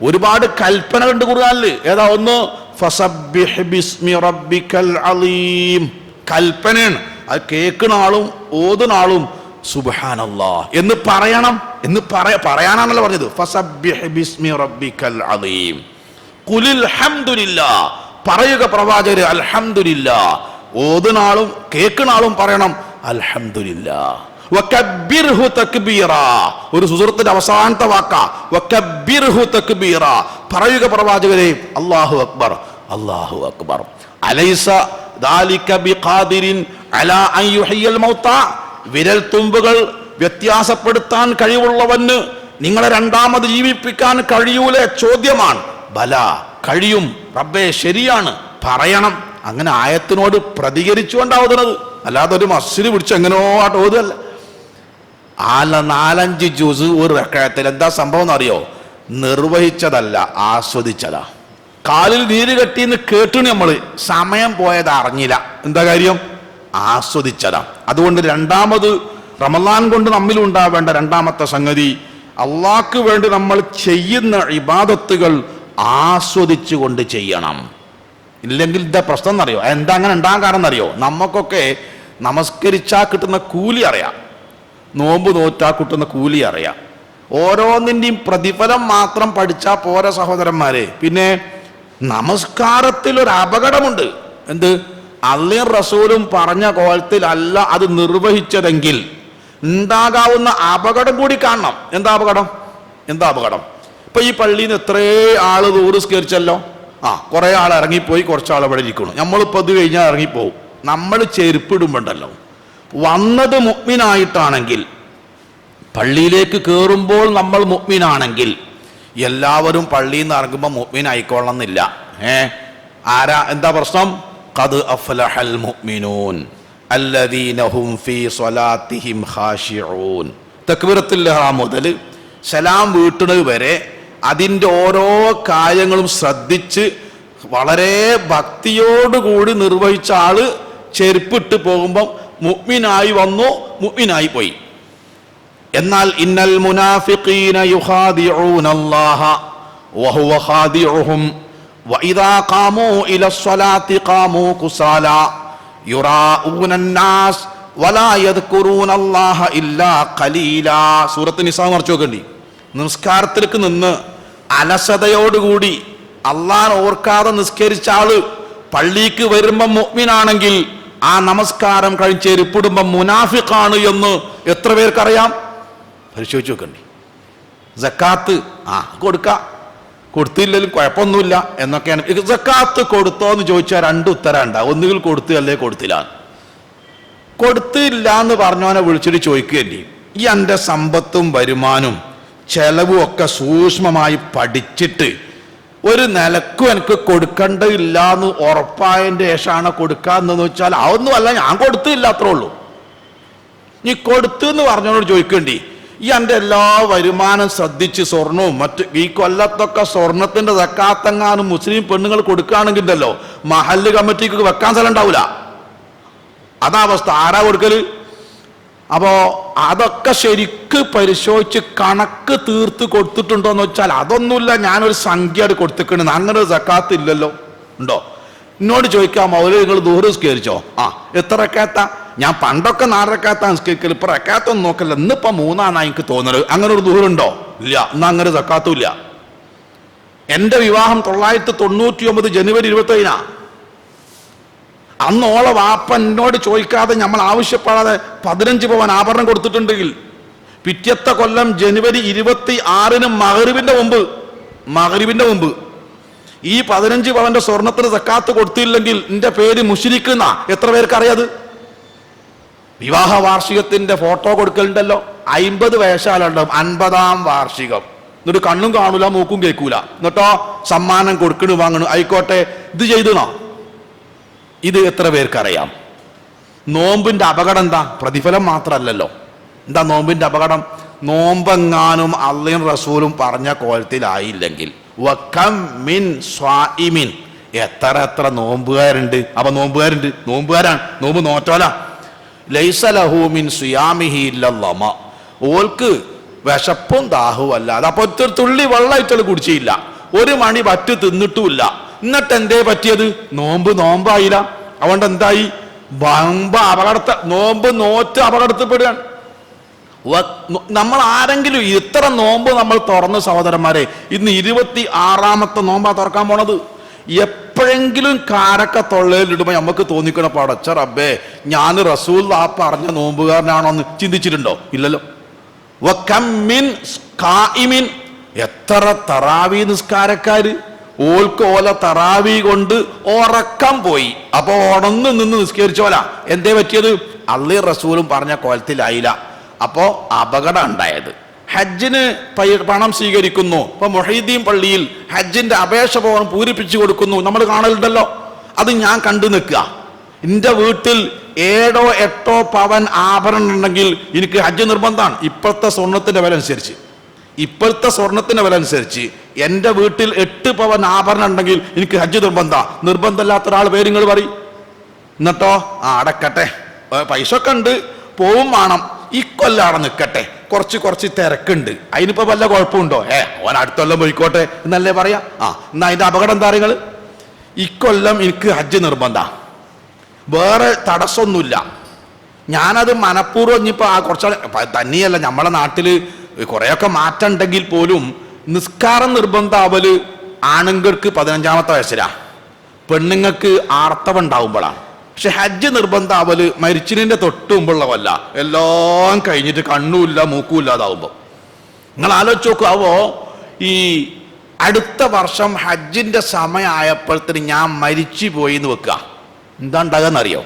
ഒരുപാട് കൽപ്പന ഉണ്ട് ഖുർആനില്. ഏതാ? ഒന്ന് ഫസബ്ബിഹ് ബിസ്മി റബ്ബിക്കൽ അലീം, കൽപ്പനയാണ്. അത് കേൾക്കുന്ന ആളും ഓതുന്ന ആളും സുബ്ഹാനല്ലാഹ് എന്ന് പറയണം. എന്ന് പറയാനാണല്ലോ പറഞ്ഞത്. ഫസബ്ബിഹ് ബിസ്മി റബ്ബിക്കൽ അലീം. ഖുലിൽ ഹംദുലില്ലാഹ്, പറയുക പ്രവാചകരെ അൽഹംദുലില്ലാഹ്. ഓതുന്ന ആളും കേൾക്കുന്ന ആളും പറയണം അൽഹംദുലില്ലാഹ്. വകബ്ബിർഹു തക്ബീറാ, ഒരു സുഹൃത്തിന്റെ അവസാനത്തെ വാക്കാ. വകബ്ബിർഹു തക്ബീറാ, പറയുക പ്രവാചകരെ അല്ലാഹു അക്ബർ, അല്ലാഹു അക്ബർ. അലൈസ ദാലിക ബിഖാദിരിൻ അലാ അൻ യുഹ്യിൽ മൗതാ, വിരൽ തുമ്പുകൾ വ്യത്യാസപ്പെടുത്താൻ കഴിവുള്ളവന് നിങ്ങളെ രണ്ടാമത് ജീവിപ്പിക്കാൻ കഴിയൂലേ? ചോദ്യമാണ്. ബല, കഴിയും റബ്ബേ, ശരിയാണ്, പറയണം. അങ്ങനെ ആയത്തിനോട് പ്രതികരിച്ചുകൊണ്ടാവുന്നത്, അല്ലാതെ ഒരു മസ്ജിദ് പിടിച്ച് എങ്ങനെയോ ആട്ട് ഓതല്ല. 4-5 ജുസ് ഒരു റക്അത്തിൽ. എന്താ സംഭവം എന്നറിയോ? നിർവഹിച്ചതല്ല, ആസ്വദിച്ചതാ. കാലിൽ നീര് കെട്ടിന്ന് കേട്ടു, നമ്മള് സമയം പോയത് അറിഞ്ഞില്ല. എന്താ കാര്യം? ആസ്വദിച്ചതാ. അതുകൊണ്ട് രണ്ടാമത് റമളാൻ കൊണ്ട് നമ്മിലുണ്ടാവേണ്ട രണ്ടാമത്തെ സംഗതി, അള്ളാഹ്ക്ക് വേണ്ടി നമ്മൾ ചെയ്യുന്ന ഇബാദത്തുകൾ ആസ്വദിച്ചുകൊണ്ട് ചെയ്യണം. ഇല്ലെങ്കിൽ ഇതാ പ്രശ്നം എന്നറിയോ? എന്താ അങ്ങനെ ഉണ്ടാകാൻ കാരണം എന്നറിയോ? നമുക്കൊക്കെ നമസ്കരിച്ചാൽ കിട്ടുന്ന കൂലി അറിയാം, നോമ്പ് നോറ്റാൽ കിട്ടുന്ന കൂലി അറിയാം. ഓരോന്നിൻ്റെയും പ്രതിഫലം മാത്രം പഠിച്ചാൽ പോരാ സഹോദരന്മാരെ. പിന്നെ നമസ്കാരത്തിൽ ഒരു അപകടമുണ്ട്. എന്ത്? അള്ളയും റസൂലും പറഞ്ഞ കോലത്തിലല്ല അത് നിർവഹിച്ചതെങ്കിൽ ഉണ്ടാകാവുന്ന അപകടം കൂടി കാണണം. എന്താ അപകടം? ഇപ്പൊ ഈ പള്ളിയിൽ നിന്ന് എത്രേ ആള് ദൂരസ്കരിച്ചല്ലോ. കുറെ ആൾ ഇറങ്ങിപ്പോയി, കുറച്ചാൾ അവിടെ ഇരിക്കണം. നമ്മളിപ്പോൾ ഇത് കഴിഞ്ഞാൽ ഇറങ്ങിപ്പോവും. നമ്മൾ ചെരുപ്പിടുമ്പോണ്ടല്ലോ, വന്നത് മുഅ്മിനായിട്ടാണെങ്കിൽ, പള്ളിയിലേക്ക് കയറുമ്പോൾ നമ്മൾ മുഅ്മിനാണെങ്കിൽ എല്ലാവരും പള്ളിയിൽ നിന്ന് ഇറങ്ങുമ്പോൾ മുഅ്മിനായിക്കൊള്ളണം എന്നില്ല. എന്താ പ്രശ്നം? ഖദ് അഫ്ലഹൽ മുഅ്മിനൂൻ അല്ലദീന ഹും ഫീ സ്വലാത്തിഹിം ഖാശിഊൻ. തക്ബീറത്തുൽ ഇഹ്റാം മുതൽ സലാം വീട്ടുന്നത് വരെ അതിൻ്റെ ഓരോ കാര്യങ്ങളും ശ്രദ്ധിച്ച് വളരെ ഭക്തിയോടുകൂടി നിർവഹിച്ച ആള് ചെരുപ്പിട്ട് പോകുമ്പം മുഅ്മിനായി വന്നു, മുഅ്മിനായി പോയി. എന്നാൽ ഇന്നൽ മുനാഫിഖീന യുഖാദിഊനല്ലാഹ വഹുവ ഖാദിഉഹും വഇദാ ഖാമൂ ഇലസ്സലാത്തി ഖാമൂ കുസാലാ യുറാഊനന്നാസ് വലാ യദ്കുറൂനല്ലാഹ ഇല്ലാ ഖലീലാ. സൂറത്ത് നിസാ മറിച്ച് നോക്കണ്ടി. നിസ്കാരത്തിലേക്ക് നിന്ന് അലസതയോടുകൂടി അള്ളാഹ് ഓർക്കാതെ നിസ്കരിച്ച ആള് പള്ളിക്ക് വരുമ്പം മുഅ്മിനാണെങ്കിൽ ആ നമസ്കാരം കഴിഞ്ഞ് ചെരുപ്പിടുമ്പം മുനാഫിഖാണ് എന്ന് എത്ര പേർക്കറിയാം? പരിശോധിച്ച് നോക്കണ്ടി. സക്കാത്ത് കൊടുത്തില്ലെങ്കിലും കുഴപ്പമൊന്നുമില്ല എന്നൊക്കെയാണ്. സക്കാത്ത് കൊടുത്തോ എന്ന് ചോദിച്ചാൽ രണ്ട് ഉത്തരം ഉണ്ടാവും. ഒന്നുകിൽ കൊടുത്തു, അല്ലേ കൊടുത്തില്ല. കൊടുത്തില്ല എന്ന് പറഞ്ഞവനെ വിളിച്ചിട്ട് ചോദിക്കുകയല്ലേ, ഈ എൻ്റെ സമ്പത്തും വരുമാനവും ചെലവും ഒക്കെ സൂക്ഷ്മമായി പഠിച്ചിട്ട് ഒരു നിലക്കും എനിക്ക് കൊടുക്കേണ്ടതില്ല എന്ന് ഉറപ്പായതിൻ്റെ ശേഷമാണ് കൊടുക്കാമെന്ന് വെച്ചാൽ അതൊന്നുമല്ല, ഞാൻ കൊടുത്തില്ല, അത്രേ ഉള്ളൂ. നീ കൊടുത്തു എന്ന് പറഞ്ഞവനോട് ചോദിക്കേണ്ടി, ഈ എൻ്റെ എല്ലാ വരുമാനം ശ്രദ്ധിച്ച് സ്വർണവും ഈ കൊല്ലത്തൊക്കെ സ്വർണത്തിന്റെ സക്കാത്തെങ്ങാനും മുസ്ലിം പെണ്ണുങ്ങൾ കൊടുക്കുകയാണെങ്കിൽ ഉണ്ടല്ലോ, മഹല്ല് കമ്മിറ്റിക്ക് വെക്കാൻ സ്ഥലം ഉണ്ടാവില്ല. അതാ അവസ്ഥ. ആരാ കൊടുക്കല്? അപ്പോ അതൊക്കെ ശരിക്ക് പരിശോധിച്ച് കണക്ക് തീർത്ത് കൊടുത്തിട്ടുണ്ടോന്ന് വെച്ചാൽ അതൊന്നുമില്ല, ഞാനൊരു സംഖ്യ കൊടുത്തിട്ടുണ്ട്, അങ്ങനെ ഒരു സക്കാത്ത് ഇല്ലല്ലോ. ഉണ്ടോ? എന്നോട് ചോദിക്കാം, മൗലവി നിങ്ങൾ ദുഹർ നിസ്കരിച്ചോ? എത്ര റക്കാത്ത? ഞാൻ പണ്ടൊക്കെ 4 റക്കാത്ത നിസ്കരിക്കൽ, ഇപ്പൊ റക്കാത്തൊന്നും നോക്കല്ല, ഇന്നിപ്പോ 3 എനിക്ക് തോന്നുന്നത്. അങ്ങനെ ഒരു ദുഹറുണ്ടോ? ഇല്ല. എന്നാ അങ്ങനെ സക്കാത്തും ഇല്ല. എന്റെ വിവാഹം 1999 ജനുവരി 27. അന്ന് ഓളെ വാപ്പ എന്നോട് ചോദിക്കാതെ, നമ്മൾ ആവശ്യപ്പെടാതെ 15 പവൻ ആഭരണം കൊടുത്തിട്ടുണ്ടെങ്കിൽ പിറ്റത്തെ കൊല്ലം ജനുവരി 26 മഗ്‌രിബിന്റെ മുമ്പ് ഈ 15 പവന്റെ സ്വർണത്തിന് സക്കാത്ത് കൊടുത്തില്ലെങ്കിൽ എന്റെ പേര് മുശ്രിക്കുന്ന എത്ര പേർക്ക് അറിയാത്? വിവാഹ വാർഷികത്തിന്റെ ഫോട്ടോ കൊടുക്കലുണ്ടല്ലോ, 50 വയസ്സാലുണ്ടാവും, 50-ാം വാർഷികം. എന്നിട്ട് കണ്ണും കാണൂല, മൂക്കും കേൾക്കൂല, എന്നിട്ടോ സമ്മാനം കൊടുക്കണു വാങ്ങണു. ആയിക്കോട്ടെ, ഇത് ചെയ്തണോ? ഇത് എത്ര പേർക്കറിയാം? നോമ്പിന്റെ അപകടം എന്താ? പ്രതിഫലം മാത്രമല്ലല്ലോ. എന്താ നോമ്പിന്റെ അപകടം? നോമ്പെങ്ങാനും അള്ളയും റസൂലും പറഞ്ഞ കോലത്തിലായില്ലെങ്കിൽ എത്ര നോമ്പുകാരുണ്ട്. അപ്പൊ നോമ്പുകാരാണ്, നോമ്പ് നോറ്റോല. ലൈസ ലഹു മിൻ സിയാമിഹി ഇല്ലല്ലമ. ഓൾക്ക് വിശപ്പും ദാഹവും അല്ലാതെ അപ്പൊ ഒരു തുള്ളി വെള്ളമായിട്ടുള്ള കുടിച്ചില്ല, ഒരു മണി പറ്റ് തിന്നിട്ടുമില്ല. എന്നിട്ട് എന്തേ പറ്റിയത്? നോമ്പായില്ല. അതുകൊണ്ട് എന്തായി? നോമ്പ് നോറ്റ് അപകടത്തിൽപ്പെടുകയാണ്. നമ്മൾ ആരെങ്കിലും ഇത്ര നോമ്പ് നമ്മൾ തുറന്ന് സഹോദരന്മാരെ, ഇന്ന് 26ാമത്തെ നോമ്പാ തുറക്കാൻ പോണത്. എപ്പോഴെങ്കിലും കാരക്ക തൊള്ളയിലിടുമ്പോൾ നമുക്ക് തോന്നിക്കണം, പടച്ച റബ്ബേ, ഞാൻ റസൂൽ പറഞ്ഞ നോമ്പുകാരനാണോന്ന് ചിന്തിച്ചിട്ടുണ്ടോ? ഇല്ലല്ലോ. എത്ര തറാവി നിസ്കാരക്കാര്, ഓൾക്ക് ഓല തറാവി കൊണ്ട് ഉറക്കം പോയി. അപ്പൊ ഉണന്ന് നിന്ന് നിസ്കരിച്ചോല. എന്തേ പറ്റിയത്? അള്ളി റസൂലും പറഞ്ഞ കോലത്തിലായില്ല. അപ്പോ അപകടം ഉണ്ടായത്. ഹജ്ജിന് പണം സ്വീകരിക്കുന്നു. ഇപ്പൊ മുഹീദ്ദീൻ പള്ളിയിൽ ഹജ്ജിന്റെ അപേക്ഷ പോകാൻ പൂരിപ്പിച്ചു കൊടുക്കുന്നു, നമ്മൾ കാണലുണ്ടല്ലോ. അത് ഞാൻ കണ്ടു നിൽക്കുക. എൻ്റെ വീട്ടിൽ 7-8 പവൻ ആഭരണം ഉണ്ടെങ്കിൽ എനിക്ക് ഹജ്ജ് നിർബന്ധമാണ്. ഇപ്പോഴത്തെ സ്വർണത്തിന്റെ വില അനുസരിച്ച് എൻ്റെ വീട്ടിൽ 8 പവൻ ആഭരണം ഉണ്ടെങ്കിൽ എനിക്ക് ഹജ്ജ് നിർബന്ധമില്ലാത്ത ഒരാൾ പേര് നിങ്ങൾ പറയും. എന്നിട്ടോ അടക്കട്ടെ, പൈസ ഒക്കെ ഉണ്ട്, പോവും വേണം, ഇക്കൊല്ലാണ് നിൽക്കട്ടെ, കുറച്ച് തിരക്കുണ്ട്, അതിനിപ്പോ വല്ല കുഴപ്പമുണ്ടോ? ഓൻ അടുത്തൊല്ലം പോയിക്കോട്ടെ എന്നല്ലേ പറയാ. എന്നാ അതിന്റെ അപകടം എന്താ നിങ്ങൾ? ഇക്കൊല്ലം എനിക്ക് ഹജ്ജ് നിർബന്ധ, വേറെ തടസ്സമൊന്നുമില്ല. ഞാനത് മനഃപൂർവ്വം ഇനിയിപ്പോൾ കുറച്ച് തന്നെയല്ല, നമ്മളെ നാട്ടിൽ കുറേയൊക്കെ മാറ്റം ഉണ്ടെങ്കിൽ പോലും നിസ്കാരം നിർബന്ധാവല് ആണുങ്ങൾക്ക് 15-ാമത്തെ വയസ്സിലാ, പെണ്ണുങ്ങൾക്ക് ആർത്തവം ഉണ്ടാവുമ്പോഴാണ്. പക്ഷെ ഹജ്ജ് നിർബന്ധാവല് മരിച്ചിനെ തൊട്ട് മുമ്പുള്ളവല്ല, എല്ലാം കഴിഞ്ഞിട്ട് കണ്ണുമില്ല മൂക്കും ഇല്ലാതാവുമ്പോൾ. നിങ്ങൾ ആലോചിച്ച് നോക്കാവോ, ഈ അടുത്ത വർഷം ഹജ്ജിന്റെ സമയമായപ്പോഴത്തേന് ഞാൻ മരിച്ചു പോയി എന്ന് വെക്കുക, എന്താ ഉണ്ടാകുന്നറിയോ?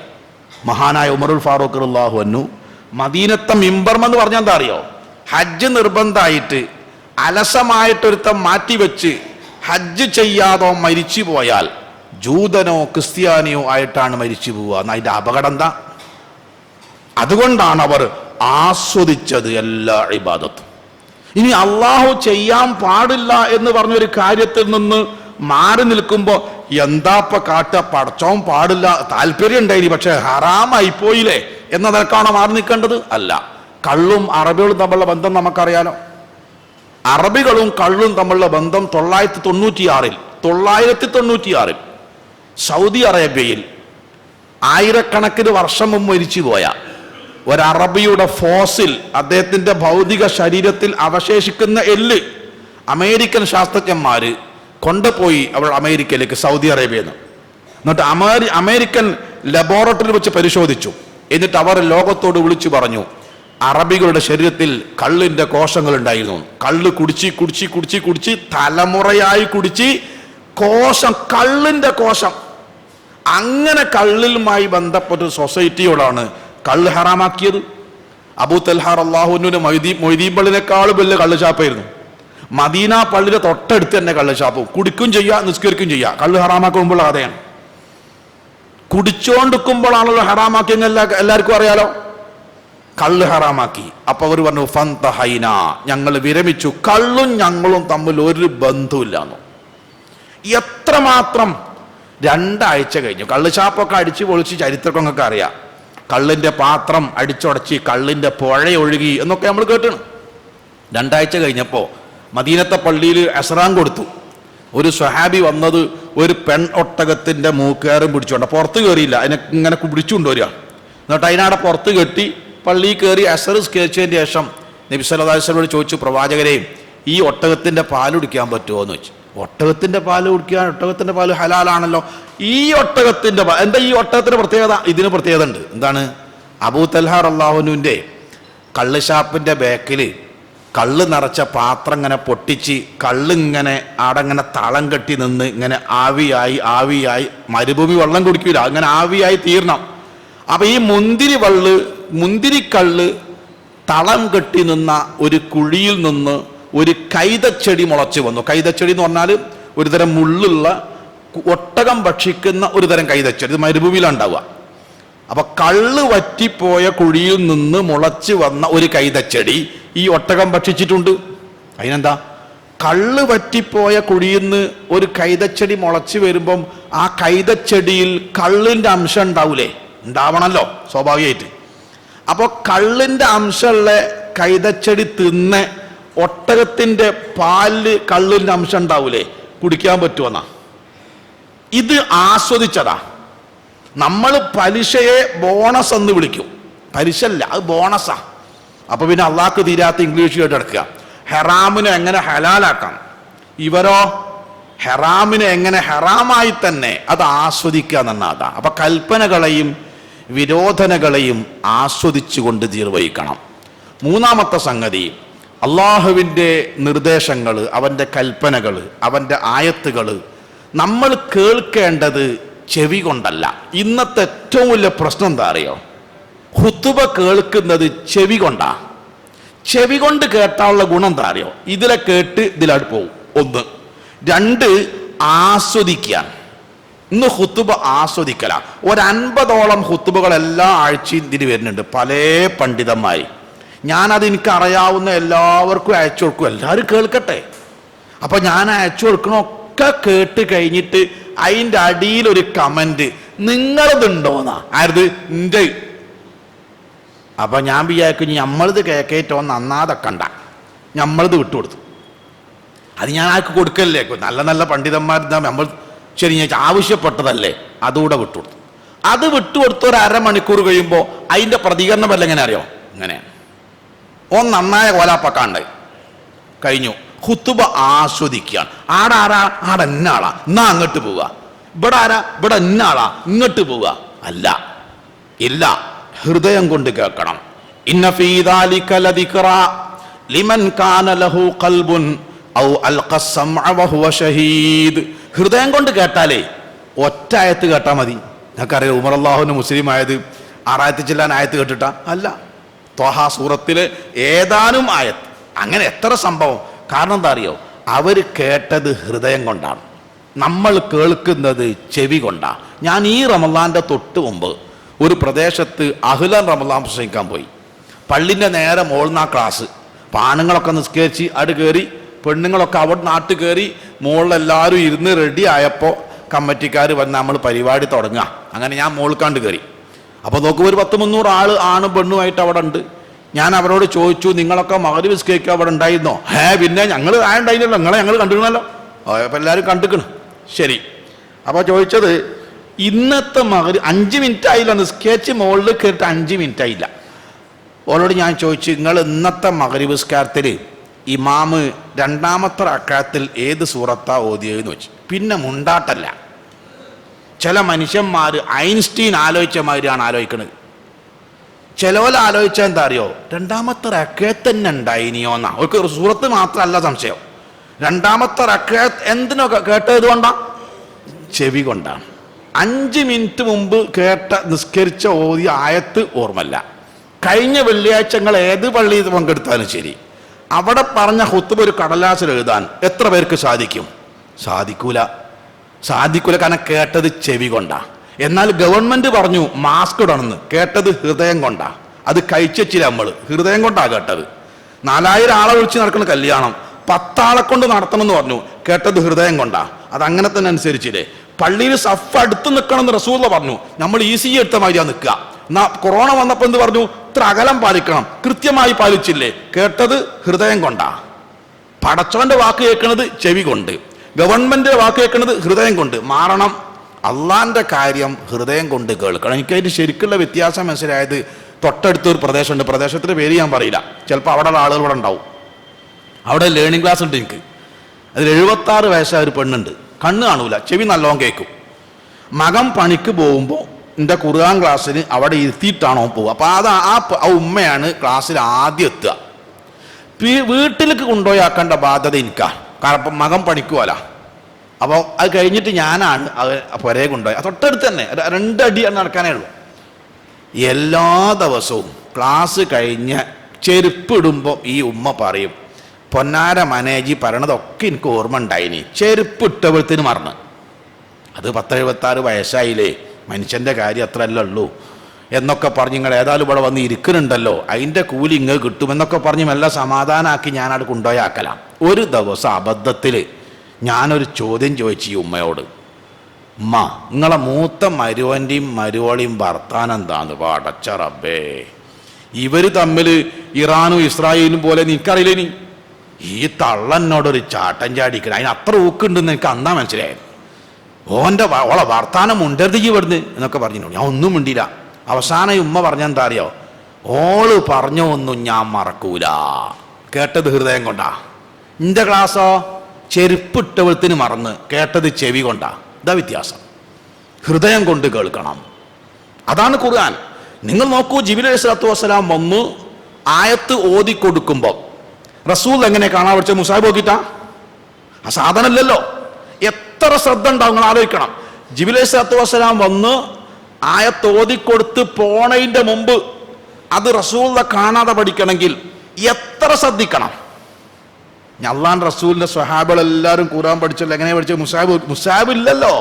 മഹാനായ ഉമറുൽ ഫാറൂഖ് റളിയല്ലാഹു അൻഹു മദീനത്തെ മിമ്പർമെന്ന് പറഞ്ഞാൽ എന്താ അറിയോ? ഹജ്ജ് നിർബന്ധമായിട്ട് അലസമായിട്ടൊരുത്തം മാറ്റിവെച്ച് ഹജ്ജ് ചെയ്യാതോ മരിച്ചു പോയാൽ ജൂതനോ ക്രിസ്ത്യാനിയോ ആയിട്ടാണ് മരിച്ചു പോവുക. അതിന്റെ അപകടം എന്താ? അതുകൊണ്ടാണ് അവർ ആസ്വദിച്ചത് എല്ലാ ഇബാദത്തും. ഇനി അള്ളാഹു ചെയ്യാൻ പാടില്ല എന്ന് പറഞ്ഞൊരു കാര്യത്തിൽ നിന്ന് മാറി നിൽക്കുമ്പോൾ എന്താപ്പ കാട്ട, പടച്ചോൻ പാടില്ല, താല്പര്യം ഉണ്ടായി പക്ഷെ ഹറാമായി പോയില്ലേ എന്ന നിലക്കാണോ മാറി നിൽക്കേണ്ടത്? അല്ല. കള്ളും അറബികളും തമ്മിലുള്ള ബന്ധം നമുക്കറിയാലോ. അറബികളും കള്ളും തമ്മിലുള്ള ബന്ധം 996 സൗദി അറേബ്യയിൽ ആയിരക്കണക്കിന് വർഷം മുമ്പ് മരിച്ചുപോയ ഒരറബിയുടെ ഫോസിൽ, അദ്ദേഹത്തിന്റെ ഭൗതിക ശരീരത്തിൽ അവശേഷിക്കുന്ന എല്ല് അമേരിക്കൻ ശാസ്ത്രജ്ഞന്മാര് കൊണ്ടുപോയി അമേരിക്കയിലേക്ക്, സൗദി അറേബ്യയിൽ നിന്ന്. എന്നിട്ട് അമേരിക്കൻ ലബോറട്ടറിയിൽ വെച്ച് പരിശോധിച്ചു. എന്നിട്ട് അവർ ലോകത്തോട് വിളിച്ചു പറഞ്ഞു, അറബികളുടെ ശരീരത്തിൽ കള്ളിന്റെ കോശങ്ങൾ ഉണ്ടായിരുന്നു. കള്ള് കുടിച്ച് തലമുറയായി കുടിച്ച് കോശം, കള്ളിന്റെ കോശം. അങ്ങനെ കള്ളിലുമായി ബന്ധപ്പെട്ട സൊസൈറ്റിയോടാണ് കള്ള് ഹറാമാക്കിയത്. അബൂ തൽഹ റളിയല്ലാഹു അൻഹുവിന് മൊയ്തീൻ പള്ളിനേക്കാളും വലിയ കള്ള് ഷാപ്പായിരുന്നു. മദീന പള്ളിയുടെ തൊട്ടടുത്ത് തന്നെ കള്ള് ഷാപ്പും. കുടിക്കും ചെയ്യാ, നിസ്കരിക്കും ചെയ്യാ. കള്ള് ഹറാമാക്കുമ്പോൾ കഥയാണ്. കുടിച്ചോണ്ടിരിക്കുമ്പോഴാണല്ലോ ഹറാമാക്കിയെന്ന് എല്ലാവർക്കും അറിയാലോ. കള്ള് ഹറാമാക്കി. അപ്പൊ അവർ പറഞ്ഞു, ഫന്തഹൈന, ഞങ്ങൾ വിരമിച്ചു, കള്ളും ഞങ്ങളും തമ്മിൽ ഒരു ബന്ധമില്ലാന്നു. എത്രമാത്രം 2 ആഴ്ച കഴിഞ്ഞു. കള്ള് ഷാപ്പൊക്കെ അടിച്ചു പൊളിച്ച് ചരിത്രമൊക്കെ അറിയാം. കള്ളിന്റെ പാത്രം അടിച്ചുടച്ച് കള്ളിന്റെ പുഴ ഒഴുകി എന്നൊക്കെ നമ്മൾ കേട്ടാണ്. 2 ആഴ്ച കഴിഞ്ഞപ്പോ മദീനത്തെ പള്ളിയിൽ അസ്റാൻ കൊടുത്തു. ഒരു സ്വഹാബി വന്നത് ഒരു പെൺ ഒട്ടകത്തിന്റെ മൂക്കേറും പിടിച്ചോണ്ട, പുറത്ത് കയറിയില്ല, അതിനെ ഇങ്ങനെ പിടിച്ചുകൊണ്ടുവരിക. എന്നിട്ട് അതിനവിടെ പുറത്ത് കെട്ടി പള്ളിയിൽ കയറി അസർ സ്കേച്ചതിന് ശേഷം നബി സല്ലല്ലാഹു അലൈഹി വസല്ലം ചോദിച്ചു, പ്രവാചകരെയും ഈ ഒട്ടകത്തിന്റെ പാല് കുടിക്കാൻ പറ്റുമോ എന്ന് ചോദിച്ചു. ഒട്ടകത്തിന്റെ പാല് കുടിക്കാൻ, ഒട്ടകത്തിന്റെ പാല് ഹലാലാണല്ലോ. ഈ ഒട്ടകത്തിന്റെ എന്താ ഈ ഒട്ടകത്തിന്റെ പ്രത്യേകത? ഇതിന് പ്രത്യേകത ഉണ്ട്. എന്താണ്? അബൂ തൽഹ റളിയല്ലാഹു അൻഹുവിന്റെ കള്ള് ഷാപ്പിന്റെ ബാക്കിൽ കള്ള് നിറച്ച പാത്രം ഇങ്ങനെ പൊട്ടിച്ച് കള്ളിങ്ങനെ ആടങ്ങനെ തളം കെട്ടി നിന്ന് ഇങ്ങനെ ആവിയായി മരുഭൂമി വെള്ളം കുടിക്കൂല, അങ്ങനെ ആവിയായി തീരണം. അപ്പൊ ഈ മുന്തിരിക്കള്ള് തളം കെട്ടി നിന്ന ഒരു കുഴിയിൽ നിന്ന് ഒരു കൈതച്ചെടി മുളച്ചു വന്നു. കൈതച്ചെടി എന്ന് പറഞ്ഞാൽ ഒരുതരം മുള്ളുള്ള, ഒട്ടകം ഭക്ഷിക്കുന്ന ഒരു തരം കൈതച്ചെടി. ഇത് മരുഭൂമിയിലാണ് ഉണ്ടാവുക. അപ്പൊ കള്ള് വറ്റിപ്പോയ കുഴിയിൽ നിന്ന് മുളച്ചു വന്ന ഒരു കൈതച്ചെടി ഈ ഒട്ടകം ഭക്ഷിച്ചിട്ടുണ്ട്. അതിനെന്താ? കള്ള് വറ്റിപ്പോയ കുഴിയിൽ നിന്ന് ഒരു കൈതച്ചെടി മുളച്ചു വരുമ്പം ആ കൈതച്ചെടിയിൽ കള്ളിന്റെ അംശം ഉണ്ടാവൂലേ? ഉണ്ടാവണല്ലോ സ്വാഭാവികമായിട്ട്. അപ്പോൾ കള്ളിന്റെ അംശമുള്ള കൈതച്ചെടി തിന്ന് ഒട്ടകത്തിന്റെ പാലില് കള്ളിന്റെ അംശം ഉണ്ടാവൂലേ? കുടിക്കാൻ പറ്റുമെന്നാ. ഇത് ആസ്വദിച്ചതാ. നമ്മൾ പലിശയെ ബോണസ് എന്ന് വിളിക്കും. പലിശല്ല, അത് ബോണസാ. അപ്പൊ പിന്നെ അള്ളാഹ്ക്ക് തീരാത്ത ഇംഗ്ലീഷ് കേട്ടെടുക്കുക. ഹെറാമിനെ എങ്ങനെ ഹലാലാക്കാം, ഇവരോ ഹെറാമിനെ എങ്ങനെ ഹെറാമായി തന്നെ അത് ആസ്വദിക്കുക എന്നാണ്. അപ്പൊ കൽപ്പനകളെയും വിരോധനകളെയും ആസ്വദിച്ചുകൊണ്ട് നിർവഹിക്കണം. 3-ാമത്തെ സംഗതി, അള്ളാഹുവിൻ്റെ നിർദ്ദേശങ്ങൾ, അവൻ്റെ കൽപ്പനകൾ, അവൻ്റെ ആയത്തുകൾ നമ്മൾ കേൾക്കേണ്ടത് ചെവി കൊണ്ടല്ല. ഇന്നത്തെ ഏറ്റവും വലിയ പ്രശ്നം എന്താ അറിയോ? ഖുതുബ കേൾക്കുന്നത് ചെവി കൊണ്ടാ. ചെവി കൊണ്ട് കേട്ടാനുള്ള ഗുണം എന്താ അറിയോ? ഇതിലെ കേട്ട് ഇതിലായിട്ട് പോകും. 1. 2, ആസ്വദിക്കുക. ഇന്ന് ഖുതുബ ആസ്വദിക്കല. 50ഓളം ഖുതുബകൾ എല്ലാ ആഴ്ചയും ഇതിന് വരുന്നുണ്ട്, പല പണ്ഡിതന്മാർ. ഞാനത് എനിക്ക് അറിയാവുന്ന എല്ലാവർക്കും അയച്ചു കൊടുക്കും, എല്ലാവരും കേൾക്കട്ടെ. അപ്പൊ ഞാൻ അയച്ചു കൊടുക്കണമൊക്കെ കേട്ട് കഴിഞ്ഞിട്ട് അതിൻ്റെ അടിയിൽ ഒരു കമന്റ്, നിങ്ങളതുണ്ടോന്നാ. ആരത്? എൻ്റെ. അപ്പോൾ ഞാൻ വിചാരിക്കും നമ്മളത് കേക്കേറ്റോ നന്നാതക്കണ്ട, നമ്മളത് വിട്ടുകൊടുത്തു. അത് ഞാൻ ആർക്ക് കൊടുക്കല്ലേ, നല്ല നല്ല പണ്ഡിതന്മാർ നമ്മൾ ശരി ഞാൻ ആവശ്യപ്പെട്ടതല്ലേ, അതുകൂടെ വിട്ടുകൊടുത്തു. അത് വിട്ടുകൊടുത്ത ഒരു അരമണിക്കൂർ കഴിയുമ്പോൾ അതിൻ്റെ പ്രതികരണം വല്ല എങ്ങനെ അറിയോ, ഇങ്ങനെയാണ്. നന്നായ കോലാപ്പക്കാണ്ട് കഴിഞ്ഞു. ഖുതുബ ആസ്വദിക്കുകയാണ്. ആടെ എന്നാളാ, എന്നാ അങ്ങോട്ട് പോവുക. ഇവിടെ ആരാ, ഇവിടെ എന്നാളാ, ഇങ്ങോട്ട് പോവുക. അല്ല, ഇല്ല, ഹൃദയം കൊണ്ട് കേൾക്കണം. ഇന്ന ഫീ ദാലിക ലദിക്റ ലിമൻ കാന ലഹു ഖൽബുൻ ഔ അൽഖ സമഅ വഹുവ ഷഹീദ്. ഹൃദയം കൊണ്ട് കേട്ടാലേ ഒറ്റ ആയത്ത് കേട്ടാൽ മതി. ഞങ്ങൾക്കറിയാം ഉമർ അള്ളാഹുവിന് മുസ്ലിം ആയത് 6 ചില്ലാൻ ആയത്ത് കേട്ടിട്ടാ അല്ല, ത്വഹ സൂറത്തില് ഏതാനും ആയത്ത്. അങ്ങനെ എത്ര സംഭവം. കാരണം എന്താ അറിയോ, അവർ കേട്ടത് ഹൃദയം കൊണ്ടാണ്, നമ്മൾ കേൾക്കുന്നത് ചെവി കൊണ്ടാണ്. ഞാൻ ഈ റമളാന്റെ തൊട്ട് മുമ്പ് ഒരു പ്രദേശത്ത് അഹ്ലൻ റമളാൻ പ്രസംഗിക്കാൻ പോയി. പള്ളിൻ്റെ നേരെ മുകളിൽ ക്ലാസ്. ആണുങ്ങളൊക്കെ നിസ്കരിച്ച് അവിടെ കയറി, പെണ്ണുങ്ങളൊക്കെ അവിടെ നാട്ടിൽ കയറി, മുകളിലെല്ലാവരും ഇരുന്ന് റെഡി ആയപ്പോൾ കമ്മിറ്റിക്കാർ വന്ന് നമ്മൾ പരിപാടി തുടങ്ങുക. അങ്ങനെ ഞാൻ മുകൾക്കാണ്ട് കയറി. അപ്പോൾ നോക്കുമ്പോൾ ഒരു 100-300 ആൾ ആണും പെണ്ണുമായിട്ട് അവിടെ ഉണ്ട്. ഞാൻ അവരോട് ചോദിച്ചു, നിങ്ങളൊക്കെ മഗ്‌രിബ് നിസ്കരിക്കാൻ അവിടെ ഉണ്ടായിരുന്നോ? പിന്നെ ഞങ്ങൾ ഉണ്ടായിരുന്നല്ലോ, ഞങ്ങൾ കണ്ടിരുന്നല്ലോ. അപ്പോൾ എല്ലാവരും കണ്ടിക്കണം. ശരി. അപ്പോൾ ചോദിച്ചത്, ഇന്നത്തെ മഗ്‌രിബ് 5 മിനിറ്റ് ആയില്ല, നിസ്കരിച്ച് മുകളിൽ കയറിയിട്ട് 5 മിനിറ്റ് ആയില്ല. ഓരോട് ഞാൻ ചോദിച്ചു, നിങ്ങൾ ഇന്നത്തെ മഗ്‌രിബ് നിസ്കാരത്തിൽ ഇമാമ് 2ാമത്തെ റക്അത്തിൽ ഏത് സൂറത്താ ഓതിയെന്ന് വെച്ചു. പിന്നെ മുണ്ടാട്ടല്ല. ചില മനുഷ്യന്മാർ ഐൻസ്റ്റീൻ ആലോചിച്ച മാതിരിയാണ് ആലോചിക്കുന്നത്. ചിലവർ ആലോചിച്ചാൽ എന്താ അറിയോ, 2ാമത്തെ റക്അത്ത് തന്നെ ഉണ്ടായിനിയോന്നാ. ഒരു സൂറത്ത് മാത്രമല്ല സംശയം. 2ാമത്തെ റക്അത്ത് എന്തിനോ കേട്ടത് കൊണ്ടാ, ചെവി കൊണ്ടാണ്. 5 മിനിറ്റ് മുമ്പ് കേട്ട നിസ്കരിച്ച ഓതിയ ആയത്ത് ഓർമ്മല്ല. കഴിഞ്ഞ വെള്ളിയാഴ്ച നിങ്ങൾ ഏത് പള്ളിയിൽ പങ്കെടുത്താലും ശരി, അവിടെ പറഞ്ഞ ഖുത്ബ ഒരു കടലാസിൽ എഴുതാൻ എത്ര പേർക്ക് സാധിക്കും? സാധിക്കൂല. കാരണം കേട്ടത് ചെവി കൊണ്ടാ. എന്നാൽ ഗവൺമെന്റ് പറഞ്ഞു മാസ്ക് ഇടണമെന്ന്, കേട്ടത് ഹൃദയം കൊണ്ടാ. അത് കഴിച്ചില്ല, നമ്മൾ ഹൃദയം കൊണ്ടാ കേട്ടത്. 4000 ആളെ വിളിച്ച് നടക്കുന്ന കല്യാണം 10 ആളെ കൊണ്ട് നടത്തണം എന്ന് പറഞ്ഞു, കേട്ടത് ഹൃദയം കൊണ്ടാ. അതങ്ങനെ തന്നെ അനുസരിച്ചില്ലേ. പള്ളിയിൽ സഫ് അടുത്ത് നിൽക്കണമെന്ന് റസൂൽ പറഞ്ഞു, നമ്മൾ ECG എടുത്ത മാതിരിയാ നിൽക്കുക. എന്നാ കൊറോണ വന്നപ്പോൾ എന്ത് പറഞ്ഞു, ഇത്ര അകലം പാലിക്കണം, കൃത്യമായി പാലിച്ചില്ലേ, കേട്ടത് ഹൃദയം കൊണ്ടാ. പടച്ചവന്റെ വാക്ക് കേൾക്കുന്നത് ചെവി കൊണ്ട്, ഗവൺമെന്റിന്റെ വാക്ക് കേൾക്കുന്നത് ഹൃദയം കൊണ്ട്. മാറണം. അള്ളാന്റെ കാര്യം ഹൃദയം കൊണ്ട് കേൾക്കണം. എനിക്കതിന് ശരിക്കുള്ള വ്യത്യാസം മനസ്സിലായത്, തൊട്ടടുത്തൊരു പ്രദേശമുണ്ട്, പ്രദേശത്തിന്റെ പേര് ഞാൻ പറയില്ല, ചിലപ്പോൾ അവിടെ ആളുകൾ ഇവിടെ ഉണ്ടാവും. അവിടെ ലേണിംഗ് ക്ലാസ് ഉണ്ട് എനിക്ക്. അതിൽ 76 വയസ്സായ ഒരു പെണ്ണുണ്ട്. കണ്ണ് കാണൂല, ചെവി നല്ലോണം കേൾക്കും. മകൻ പണിക്ക് പോകുമ്പോൾ എൻ്റെ ഖുർആൻ ക്ലാസ്സിന് അവിടെ ഇരുത്തിയിട്ടാണോ പോവുക. അപ്പോൾ അത് ആ ഉമ്മയാണ് ക്ലാസ്സിൽ ആദ്യം എത്തുക. വീട്ടിലേക്ക് കൊണ്ടുപോയി ആക്കേണ്ട ബാധ്യത എനിക്കാണ്. കാരണം മകൻ പണിക്കുമല്ല. അപ്പോൾ അത് കഴിഞ്ഞിട്ട് ഞാനാണ് അത് പുരയെ കൊണ്ടുപോയി. തൊട്ടടുത്ത് തന്നെ 2 അടി നടക്കാനേ ഉള്ളൂ. എല്ലാ ദിവസവും ക്ലാസ് കഴിഞ്ഞ് ചെരുപ്പ് ഇടുമ്പോൾ ഈ ഉമ്മ പറയും, പൊന്നാര മനേജി പറയണതൊക്കെ എനിക്ക് ഓർമ്മ ഉണ്ടായിനി, ചെരുപ്പ് ഇട്ടവഴത്തിന് മറന്ന്. അത് 10-76 വയസ്സായില്ലേ, മനുഷ്യൻ്റെ കാര്യം അത്രയല്ലേ ഉള്ളൂ എന്നൊക്കെ പറഞ്ഞ്, നിങ്ങൾ ഏതായാലും ഇവിടെ വന്ന് ഇരിക്കുന്നുണ്ടല്ലോ, അതിൻ്റെ കൂലി ഇങ്ങ് കിട്ടുമെന്നൊക്കെ പറഞ്ഞ് മെല്ലെ സമാധാനമാക്കി ഞാനവിടെ കൊണ്ടുപോയി ആക്കലാം. ഒരു ദിവസം അബദ്ധത്തിൽ ഞാനൊരു ചോദ്യം ചോദിച്ചു ഈ ഉമ്മയോട്, ഉമ്മ നിങ്ങളെ മൂത്ത മരുവൻ്റെയും മരുവളിയും വർത്താനം എന്താന്ന്? പടച്ച റബ്ബേ, ഇവർ തമ്മിൽ ഇറാനും ഇസ്രായേലും പോലെ നിനക്കറിയില്ലേ, നീ ഈ തള്ളനോടൊരു ചാട്ടൻ ചാടിക്കണം, അതിന് അത്ര ഊക്കുണ്ടെന്ന് എനിക്ക് അന്നാ മനസ്സിലായത്. ഓളെ വർത്താനം മുണ്ടരുതീ ഇവിടുന്ന് എന്നൊക്കെ പറഞ്ഞു. ഞാൻ ഒന്നും മിണ്ടില്ല. അവസാനം ഉമ്മ പറഞ്ഞെന്താ അറിയോ, ഓള് പറഞ്ഞോ ഒന്നും ഞാൻ മറക്കൂല, കേട്ടത് ഹൃദയം കൊണ്ടാ. എൻ്റെ ക്ലാസ്സോ ചെരുപ്പിട്ടവത്തിന് മറന്ന്, കേട്ടത് ചെവി കൊണ്ടാ. ഇതാ വ്യത്യാസം. ഹൃദയം കൊണ്ട് കേൾക്കണം. അതാണ് ഖുർആൻ. നിങ്ങൾ നോക്കൂ, ജിബ്രീൽ അലൈഹിസ്സലാത്തു വസ്സലാം വന്ന് ആയത്ത് ഓതിക്കൊടുക്കുമ്പോൾ റസൂൽ എങ്ങനെ കാണാൻ പഠിച്ച? മുസാഹിബ് നോക്കിയിട്ടാ? ആ സാധനമല്ലല്ലോ. എത്ര ശ്രദ്ധ ഉണ്ടാവും നിങ്ങൾ ആലോചിക്കണം. ജിബ്രീൽ അലൈഹിസ്സലാത്തു വസ്സലാം വന്ന് ആയത്ത് ഓതിക്കൊടുത്ത് പോണതിൻ്റെ മുമ്പ് അത് റസൂലിനെ കാണാതെ പഠിക്കണമെങ്കിൽ എത്ര ശ്രദ്ധിക്കണം. അള്ളാഹുവിന്റെ റസൂലിന്റെ സ്വഹാബികൾ എല്ലാവരും ഖുർആൻ പഠിച്ചല്ലോ. എങ്ങനെ പഠിച്ചത്? മുസാഹിബ് ഇല്ലല്ലോ.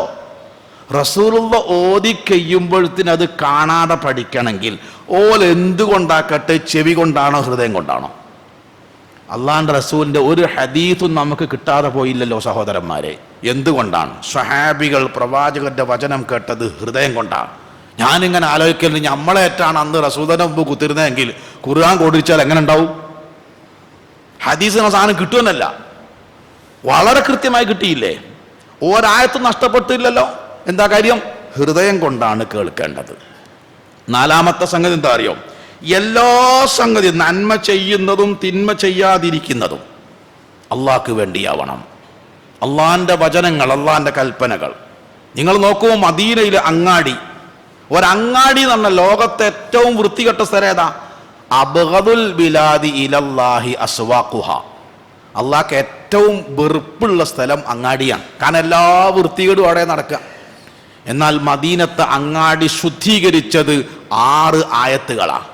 റസൂലുള്ള ഓതി കഴിയുമ്പോഴത്തിന് അത് കാണാതെ പഠിക്കണമെങ്കിൽ ഓൽ എന്തുകൊണ്ടാക്കട്ടെ, ചെവി കൊണ്ടാണോ ഹൃദയം കൊണ്ടാണോ? അള്ളാഹുവിന്റെ റസൂലിന്റെ ഒരു ഹദീസും നമുക്ക് കിട്ടാതെ പോയില്ലല്ലോ സഹോദരന്മാരെ. എന്തുകൊണ്ടാണ്? സ്വഹാബികൾ പ്രവാചകന്റെ വചനം കേട്ടത് ഹൃദയം കൊണ്ടാണ്. ഞാനിങ്ങനെ ആലോചിക്കലുണ്ട്, നമ്മളേറ്റാണ് അന്ന് റസൂലിന്റെ മുമ്പ് കുത്തിരുന്നതെങ്കിൽ ഖുർആൻ കൊണ്ടിരിച്ചാൽ എങ്ങനെ ഉണ്ടാവും? ഹദീസിന് സാധനം കിട്ടുമെന്നല്ല, വളരെ കൃത്യമായി കിട്ടിയില്ലേ? ഒരായത്തും നഷ്ടപ്പെട്ടില്ലല്ലോ. എന്താ കാര്യം? ഹൃദയം കൊണ്ടാണ് കേൾക്കേണ്ടത്. നാലാമത്തെ സംഗതി എന്താ അറിയോ? എല്ലാ സംഗതി നന്മ ചെയ്യുന്നതും തിന്മ ചെയ്യാതിരിക്കുന്നതും അള്ളാഹ്ക്ക് വേണ്ടിയാവണം. അള്ളാഹിന്റെ വചനങ്ങൾ, അള്ളാഹിന്റെ കൽപ്പനകൾ. നിങ്ങൾ നോക്കൂ, മദീനയിലെ അങ്ങാടി, ഒരങ്ങാടി എന്ന് പറഞ്ഞ ലോകത്തെ ഏറ്റവും വൃത്തികെട്ട സ്ഥലം ഏതാ? അബ്ഗദുൽ ബിലാദി ഇലല്ലാഹി അസ്വാഖുഹ. അള്ളാഹ്ക്ക് ഏറ്റവും വെറുപ്പുള്ള സ്ഥലം അങ്ങാടിയാണ്. കാരണം എല്ലാ വൃത്തികേടും അവിടെ നടക്കുക. എന്നാൽ മദീനത്തെ അങ്ങാടി ശുദ്ധീകരിച്ചത് 6 ആയത്തുകളാണ്.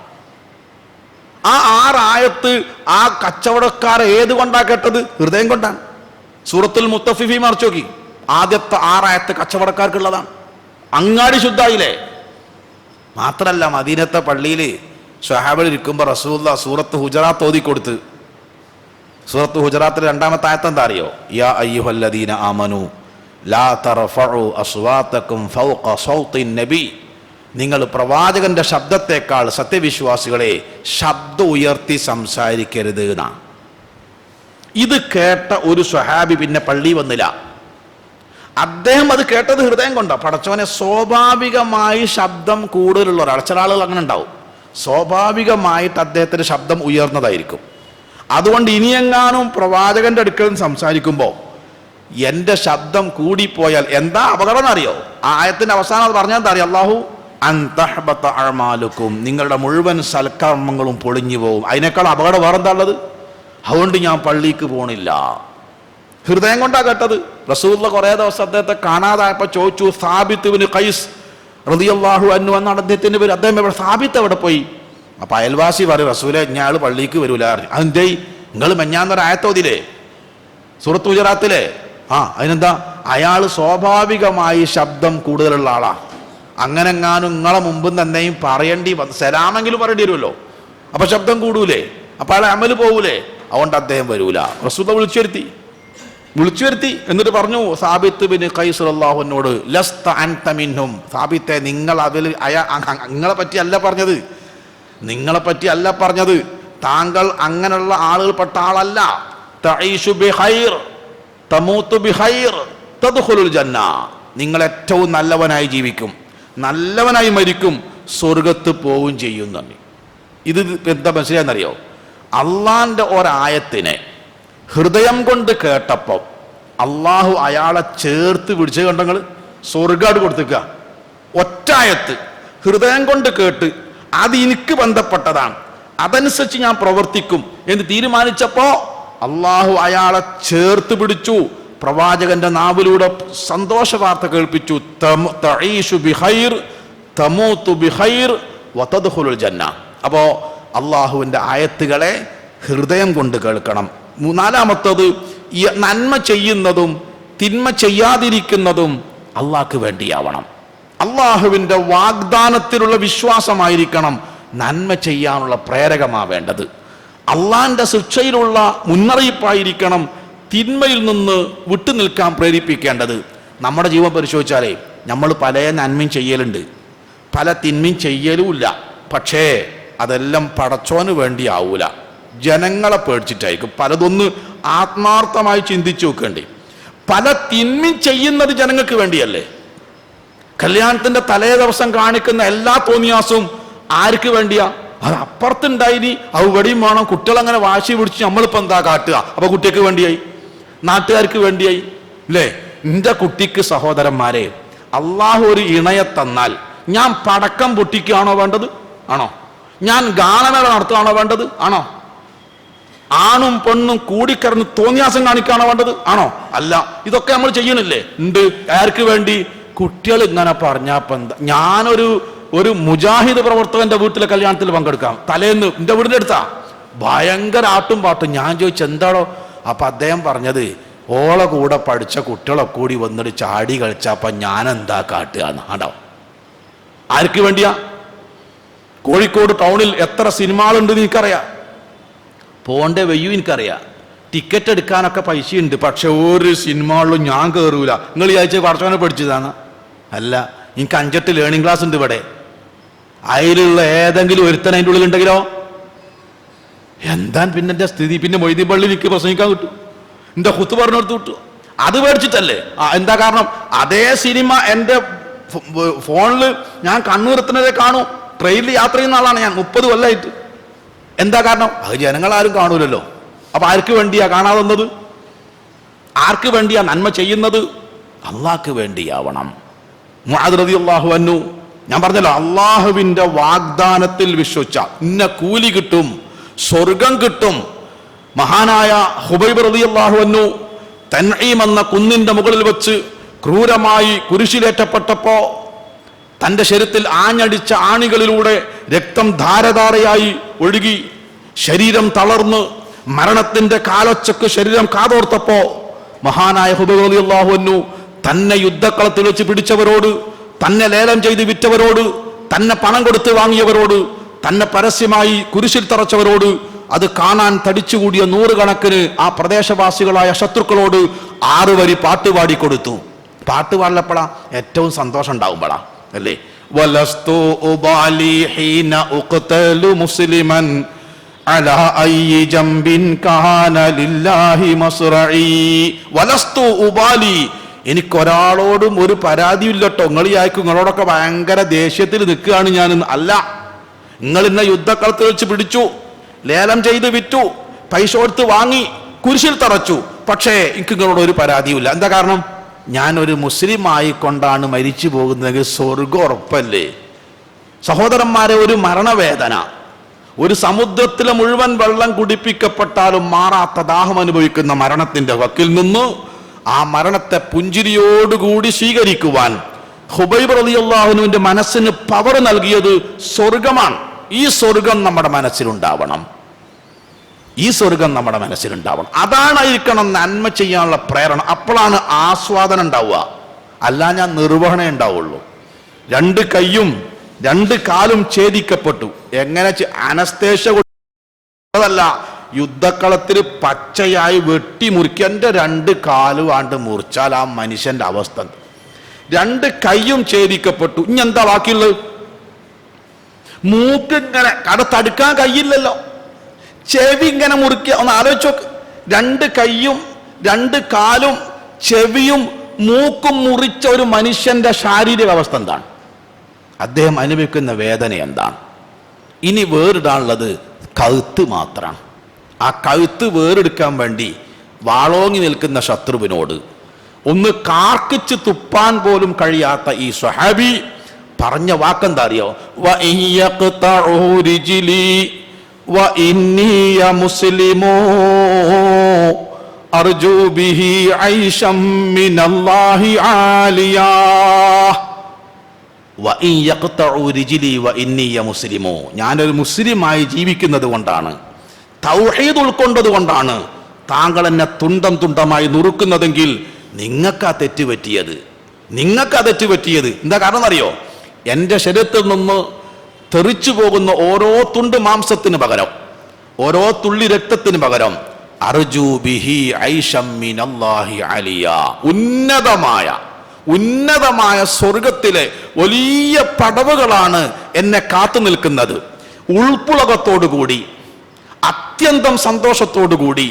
ആ 6 ആയത്ത് ആ കച്ചവടക്കാരെ ഏത് കൊണ്ടാ കേട്ടത്? ഹൃദയം കൊണ്ടാണ്. സൂറത്തുൽ മുത്തഫിഫീൻ മറിച്ച് നോക്കി, ആദ്യത്തെ 6 ആയത്ത് കച്ചവടക്കാർക്കുള്ളതാണ്. അങ്ങാടി ശുദ്ധായില്ലേ? മാത്രല്ല, മദീനത്തെ പള്ളിയിൽ സ്വഹാബിൽ ഇരിക്കുമ്പോൾ റസൂലുള്ളാഹി സൂറത്ത് ഹുജറാത്ത് ഓതി കൊടുത്ത്. സൂറത്ത് ഹുജറാത്തിലെ 2ാമത്തെ ആയത്ത് എന്താ അറിയോ? യാ അയ്യുഹല്ലദീന ആമനു ലാ തർഫഉ അസ്വാതകും ഫൗഖ സൗത്തിൻ നബി. നിങ്ങൾ പ്രവാചകന്റെ ശബ്ദത്തെക്കാൾ സത്യവിശ്വാസികളെ ശബ്ദം ഉയർത്തി സംസാരിക്കരുത് എന്നാണ്. ഇത് കേട്ട ഒരു സ്വഹാബി പിന്നെ പള്ളി വന്നില്ല. അദ്ദേഹം അത് കേട്ടത് ഹൃദയം കൊണ്ടാണ്. പടച്ചവനെ, സ്വാഭാവികമായി ശബ്ദം കൂടുതലുള്ള ഒരാൾ, ചില ആളുകൾ അങ്ങനെ ഉണ്ടാവും, സ്വാഭാവികമായിട്ട് അദ്ദേഹത്തിന്റെ ശബ്ദം ഉയർന്നതായിരിക്കും. അതുകൊണ്ട് ഇനിയെങ്ങാനും പ്രവാചകന്റെ അടുക്കൽ നിന്ന് സംസാരിക്കുമ്പോൾ എൻ്റെ ശബ്ദം കൂടിപ്പോയാൽ എന്താ അപകടം എന്നറിയോ? ആ ആയത്തിന്റെ അവസാനം അത് പറഞ്ഞാൽ എന്താ അറിയോ? അല്ലാഹു അൻ തഹ്ബത അഅമാലുക്കും, നിങ്ങളുടെ മുഴുവൻ സൽക്കർമ്മങ്ങളും പൊളിഞ്ഞു പോകും. അതിനേക്കാൾ അപകടം വേറെന്താ ഉള്ളത്? അതുകൊണ്ട് ഞാൻ പള്ളിക്ക് പോണില്ല. ഹൃദയം കൊണ്ടാ കേട്ടത്. റസൂലുള്ളാഹി കുറേ ദിവസം അദ്ദേഹത്തെ കാണാതായപ്പോൾ ചോദിച്ചു, സാബിത്ത് ഇബ്നു ഖൈസ് റളിയല്ലാഹു അൻഹു എന്നാണ് അദ്ദേഹത്തിന്റെ പേര്. അദ്ദേഹം എവിടെ? സാബിത്ത് എവിടെ പോയി? അപ്പൊ അയൽവാസി പറയും, റസൂലെ, ഞാൻ പള്ളിക്ക് വരൂല. അതെന്തേ? നിങ്ങൾ മെഞ്ഞാന്നൊരു ആയത്തോതില്ലേ സൂറത്ത് ഗുജറാത്തിലെ? അതിനെന്താ? അയാൾ സ്വാഭാവികമായി ശബ്ദം കൂടുതലുള്ള ആളാ. അങ്ങനെ എങ്ങാനും നിങ്ങളെ മുമ്പ് തന്നെയും പറയേണ്ടി വന്നു, സലാമെങ്കിലും പറയേണ്ടി വരുമല്ലോ. അപ്പൊ ശബ്ദം കൂടൂലേ? അപ്പൊ അയാളെ അമല് പോകൂലേ? അതുകൊണ്ട് അദ്ദേഹം വരൂല. റസൂൽ വിളിച്ചു വരുത്തി എന്നിട്ട് പറഞ്ഞു, സാബിത്ത് ബിൻ ഖൈസ് റളിയല്ലാഹു അൻഹുവോട്, ലസ്ത അൻത മിൻഹും, സാബിത്തെ, നിങ്ങൾ അതിൽ നിങ്ങളെ പറ്റി അല്ല പറഞ്ഞത്, നിങ്ങളെ പറ്റി അല്ല പറഞ്ഞത്, താങ്കൾ അങ്ങനെയുള്ള ആളുകൾപ്പെട്ട ആളല്ല. തഈശു ബിഖൈർ തമൂതു ബിഖൈർ തദ്ഖുലുൽ ജന്ന, നിങ്ങൾ ഏറ്റവും നല്ലവനായി ജീവിക്കും, നല്ലവനായി മരിക്കും, സ്വർഗത്ത് പോവുകയും ചെയ്യും. ഇത് എന്താ മനസ്സിലായെന്നറിയോ? അള്ളാന്റെ ഒരായത്തിനെ ഹൃദയം കൊണ്ട് കേട്ടപ്പോൾ അള്ളാഹു അയാളെ ചേർത്ത് പിടിച്ച് കണ്ടങ്ങൾ സ്വർഗാട് കൊടുത്തിക്കുക. ഒറ്റായത്ത് ഹൃദയം കൊണ്ട് കേട്ട് അത് എനിക്ക് ബന്ധപ്പെട്ടതാണ്, അതനുസരിച്ച് ഞാൻ പ്രവർത്തിക്കും എന്ന് തീരുമാനിച്ചപ്പോ അള്ളാഹു അയാളെ ചേർത്ത് പിടിച്ചു. പ്രവാചകന്റെ നാവിലൂടെ സന്തോഷ വാർത്ത കേൾപ്പിച്ചു. തഈശു ബിഖൈർ തമൂതു ബിഖൈർ വതദ്ഖുലുൽ ജന്ന. അപ്പോ അള്ളാഹുവിന്റെ ആയത്തുകളെ ഹൃദയം കൊണ്ട് കേൾക്കണം. നാലാമത്തത്, നന്മ ചെയ്യുന്നതും തിന്മ ചെയ്യാതിരിക്കുന്നതും അള്ളാഹ്ക്ക് വേണ്ടിയാവണം. അള്ളാഹുവിന്റെ വാഗ്ദാനത്തിലുള്ള വിശ്വാസമായിരിക്കണം നന്മ ചെയ്യാനുള്ള പ്രേരകമാവേണ്ടത്. അള്ളാഹിന്റെ ശിക്ഷയിലുള്ള മുന്നറിയിപ്പായിരിക്കണം തിന്മയിൽ നിന്ന് വിട്ടുനിൽക്കാൻ പ്രേരിപ്പിക്കേണ്ടത്. നമ്മുടെ ജീവൻ പരിശോധിച്ചാലേ നമ്മൾ പല നന്മയും ചെയ്യലുണ്ട്, പല തിന്മയും ചെയ്യലുമില്ല. പക്ഷേ അതെല്ലാം പടച്ചോന് വേണ്ടിയാവൂല, ജനങ്ങളെ പേടിച്ചിട്ടായിരിക്കും. പലതൊന്ന് ആത്മാർത്ഥമായി ചിന്തിച്ചു നോക്കേണ്ടി. പല തിന്മയും ചെയ്യുന്നത് ജനങ്ങൾക്ക് വേണ്ടിയല്ലേ? കല്യാണത്തിന്റെ തലേ ദിവസം കാണിക്കുന്ന എല്ലാ തോന്നിയാസവും ആർക്ക് വേണ്ടിയാ? അത് അപ്പുറത്തുണ്ടായി, അത് ഇവിടെയും വേണം. കുട്ടികളങ്ങനെ വാശി പിടിച്ച് നമ്മളിപ്പോൾ എന്താ കാട്ടുക? അപ്പൊ കുട്ടിക്ക് വേണ്ടിയായി, നാട്ടുകാർക്ക് വേണ്ടിയായി അല്ലേ? എൻ്റെ കുട്ടിക്ക് സഹോദരന്മാരെ, അള്ളാഹു ഒരു ഇണയെ തന്നാൽ ഞാൻ പടക്കം പൊട്ടിക്കുകയാണോ വേണ്ടത്? ആണോ? ഞാൻ ഗാനമേള നടത്തുകയാണോ വേണ്ടത്? ആണോ? ആണും പെണ്ണും കൂടിക്കിടന്ന് തോന്നിയാസം കാണിക്കുകയാണോ വേണ്ടത്? ആണോ? അല്ല. ഇതൊക്കെ നമ്മൾ ചെയ്യണില്ലേ? ഉണ്ട്. ആർക്ക് വേണ്ടി? കുട്ടികൾ ഇങ്ങനെ പറഞ്ഞപ്പോ എന്താ? ഞാനൊരു മുജാഹിദ് പ്രവർത്തകന്റെ വീട്ടിലെ കല്യാണത്തിൽ പങ്കെടുക്കാം. തലേന്ന് എൻ്റെ വീടിൻ്റെ അടുത്താ, ഭയങ്കര ആട്ടും പാട്ടും. ഞാൻ ചോദിച്ചു എന്താടോ? അപ്പൊ അദ്ദേഹം പറഞ്ഞത്, ഓളെ കൂടെ പഠിച്ച കുട്ടികളൊക്കെ കൂടി വന്നിട്ട് ചാടി കളിച്ചപ്പോ ഞാൻ എന്താ കാട്ടുക എന്നാണോ? ആർക്ക് വേണ്ടിയാ? കോഴിക്കോട് ടൗണിൽ എത്ര സിനിമകളുണ്ട് എനിക്കറിയാം, പോണ്ടേ വയ്യൂ എനിക്കറിയാം. ടിക്കറ്റ് എടുക്കാനൊക്കെ പൈസയുണ്ട്, പക്ഷെ ഒരു സിനിമകളിലും ഞാൻ കയറൂല. നിങ്ങൾ വിചാരിച്ച പടച്ചവനെ പഠിച്ചതാണ്? അല്ല. എനിക്ക് 5-8 ലേണിംഗ് ക്ലാസ് ഉണ്ട് ഇവിടെ. അതിലുള്ള ഏതെങ്കിലും ഒരുത്തൻ അതിൻ്റെ ഉള്ളിലുണ്ടെങ്കിലോ എന്താ പിന്നെ എൻ്റെ സ്ഥിതി? പിന്നെ മൊയ്തീൻ പള്ളി എനിക്ക് പ്രസംഗിക്കാൻ കിട്ടും, എൻ്റെ കുത്ത് പറഞ്ഞെടുത്ത് കിട്ടും. അത് മേടിച്ചിട്ടല്ലേ? എന്താ കാരണം? അതേ സിനിമ എൻ്റെ ഫോണിൽ ഞാൻ കണ്ണൂരത്തിനതെ കാണും. ട്രെയിനിൽ യാത്ര ചെയ്യുന്ന ആളാണ് ഞാൻ 30 കൊല്ലമായിട്ട്. എന്താ കാരണം? അത് ജനങ്ങളാരും കാണൂലല്ലോ. അപ്പൊ ആർക്ക് വേണ്ടിയാ കാണാതെന്നത്? ആർക്ക് വേണ്ടിയാ നന്മ ചെയ്യുന്നത്? അള്ളാഹ്ക്ക് വേണ്ടിയാവണം. മുആദ് റളിയല്ലാഹു അൻഹു, ഞാൻ പറഞ്ഞല്ലോ, അള്ളാഹുവിന്റെ വാഗ്ദാനത്തിൽ വിശ്വസിച്ച ഇന്ന കൂലി കിട്ടും, സ്വർഗം കിട്ടും. മഹാനായ ഹുബൈബ് റളിയല്ലാഹു അൻഹു തൻഈം എന്ന കുന്നിന്റെ മുകളിൽ വെച്ച് ക്രൂരമായി കുരിശിലേറ്റപ്പെട്ടപ്പോ തന്റെ ശരീരത്തിൽ ആഞ്ഞടിച്ച ആണികളിലൂടെ രക്തം ധാരധാരയായി ഒഴുകി ശരീരം തളർന്ന് മരണത്തിന്റെ കാലൊച്ചക്ക് ശരീരം കാതോർത്തപ്പോ മഹാനായ ഹുബൈബ് റളിയല്ലാഹു അൻഹു തന്നെ യുദ്ധക്കളത്തിൽ വെച്ച് പിടിച്ചവരോട്, തന്നെ ലേലം ചെയ്ത് വിറ്റവരോട്, തന്നെ പണം കൊടുത്ത് വാങ്ങിയവരോട്, തന്നെ പരസ്യമായി കുരിശിൽ തറച്ചവരോട്, അത് കാണാൻ തടിച്ചുകൂടിയ 100 കണക്കിന് ആ പ്രദേശവാസികളായ ശത്രുക്കളോട് 6 വരി പാട്ടുപാടി കൊടുത്തു. പാട്ട് പാടിയപ്പോഴാ ഏറ്റവും സന്തോഷം ഉണ്ടാവുമ്പോഴാ അല്ലേ? വലസ്തു ഉബാലി ഹീന ഉഖ്തലു മുസ്ലിമൻ അലാ അയ്യി ജംബിൻ കാന ലില്ലാഹി മസ്റഈ. വലസ്തു ഉബാലി, എനിക്കൊരാളോടും ഒരു പരാതിയില്ലട്ടോ. നിങ്ങളിയായിരിക്കും നിങ്ങളോടൊക്കെ ഭയങ്കര ദേഷ്യത്തിൽ നിൽക്കുകയാണ് ഞാൻ. അല്ല, നിങ്ങൾ ഇന്ന യുദ്ധക്കളത്തിൽ വെച്ച് പിടിച്ചു, ലേലം ചെയ്ത് വിറ്റു, പൈസ കൊടുത്ത് വാങ്ങി, കുരിശിൽ തറച്ചു. പക്ഷേ എനിക്ക് നിങ്ങളോട് ഒരു പരാതിയുമില്ല. എന്താ കാരണം? ഞാനൊരു മുസ്ലിം ആയിക്കൊണ്ടാണ് മരിച്ചു പോകുന്നതെങ്കിൽ സ്വർഗം ഉറപ്പല്ലേ? സഹോദരന്മാരെ, ഒരു മരണവേദന, ഒരു സമുദ്രത്തിലെ മുഴുവൻ വെള്ളം കുടിപ്പിക്കപ്പെട്ടാലും മാറാത്ത ദാഹം അനുഭവിക്കുന്ന മരണത്തിന്റെ വക്കിൽ നിന്ന് ആ മരണത്തെ പുഞ്ചിരിയോടുകൂടി സ്വീകരിക്കുവാൻ ഹുബൈബ് റളിയല്ലാഹു അൻഹുവിന്റെ മനസ്സിന് പവർ നൽകിയത് സ്വർഗമാണ്. ഈ സ്വർഗം നമ്മുടെ മനസ്സിലുണ്ടാവണം. ഈ സ്വർഗം നമ്മുടെ മനസ്സിലുണ്ടാവണം. അതാണായിരിക്കണം നന്മ ചെയ്യാനുള്ള പ്രേരണ. അപ്പോഴാണ് ആസ്വാദനം ഉണ്ടാവുക. അല്ല ഞാൻ നിർവഹണേ ഉണ്ടാവുള്ളൂ. 2 കൈയും 2 കാലും ഛേദിക്കപ്പെട്ടു. എങ്ങനെ? അനസ്തേഷ്യ കൊടുത്തതല്ല, യുദ്ധക്കളത്തിൽ പച്ചയായി വെട്ടിമുറിക്കുക. എൻ്റെ 2 കാലും ആണ്ട് മുറിച്ചാൽ ആ മനുഷ്യന്റെ അവസ്ഥ. 2 കൈയും ഛേദിക്കപ്പെട്ടു. ഇനി എന്താ ബാക്കിയുള്ളത്? മൂക്കിങ്ങനെ തടുക്കാൻ കഴിയില്ലല്ലോ. ചെവി ഇങ്ങനെ മുറിക്കുക. ഒന്ന് ആലോചിച്ച് നോക്ക്. 2 കൈയും 2 കാലും ചെവിയും മൂക്കും മുറിച്ച ഒരു മനുഷ്യന്റെ ശാരീരിക അവസ്ഥ എന്താണ്? അദ്ദേഹം അനുഭവിക്കുന്ന വേദന എന്താണ്? ഇനി വേറിടാനുള്ളത് കഴുത്ത് മാത്രമാണ്. ആ കഴുത്ത് വേറെടുക്കാൻ വേണ്ടി വാളോങ്ങി നിൽക്കുന്ന ശത്രുവിനോട് ഒന്ന് കാർക്കിച്ച് തുപ്പാൻ പോലും കഴിയാത്ത ഈ സ്വഹാബി പറഞ്ഞ വാക്കെന്താ അറിയോ? ഞാനൊരു മുസ്ലിമായി ജീവിക്കുന്നത് കൊണ്ടാണ്, തൗഹീദ് ഉൾക്കൊണ്ടത് കൊണ്ടാണ് താങ്കൾ എന്നെ തുണ്ടം തുണ്ടമായി നുറുക്കുന്നതെങ്കിൽ നിങ്ങൾക്കാ തെറ്റുപറ്റിയത്. എന്താ കാരണം അറിയോ? എൻ്റെ ശരീരത്തിൽ നിന്ന് തെറിച്ചു പോകുന്ന ഓരോ തുണ്ട് മാംസത്തിന് പകരം, ഓരോ തുള്ളി രക്തത്തിന് പകരം അർജു ബിഹി ഐശം മിനല്ലാഹി അലിയ, ഉന്നതമായ സ്വർഗത്തിലെ വലിയ പടവുകളാണ് എന്നെ കാത്തു നിൽക്കുന്നത്. ഉൾപ്പുളകത്തോടുകൂടി, അത്യന്തം സന്തോഷത്തോടുകൂടി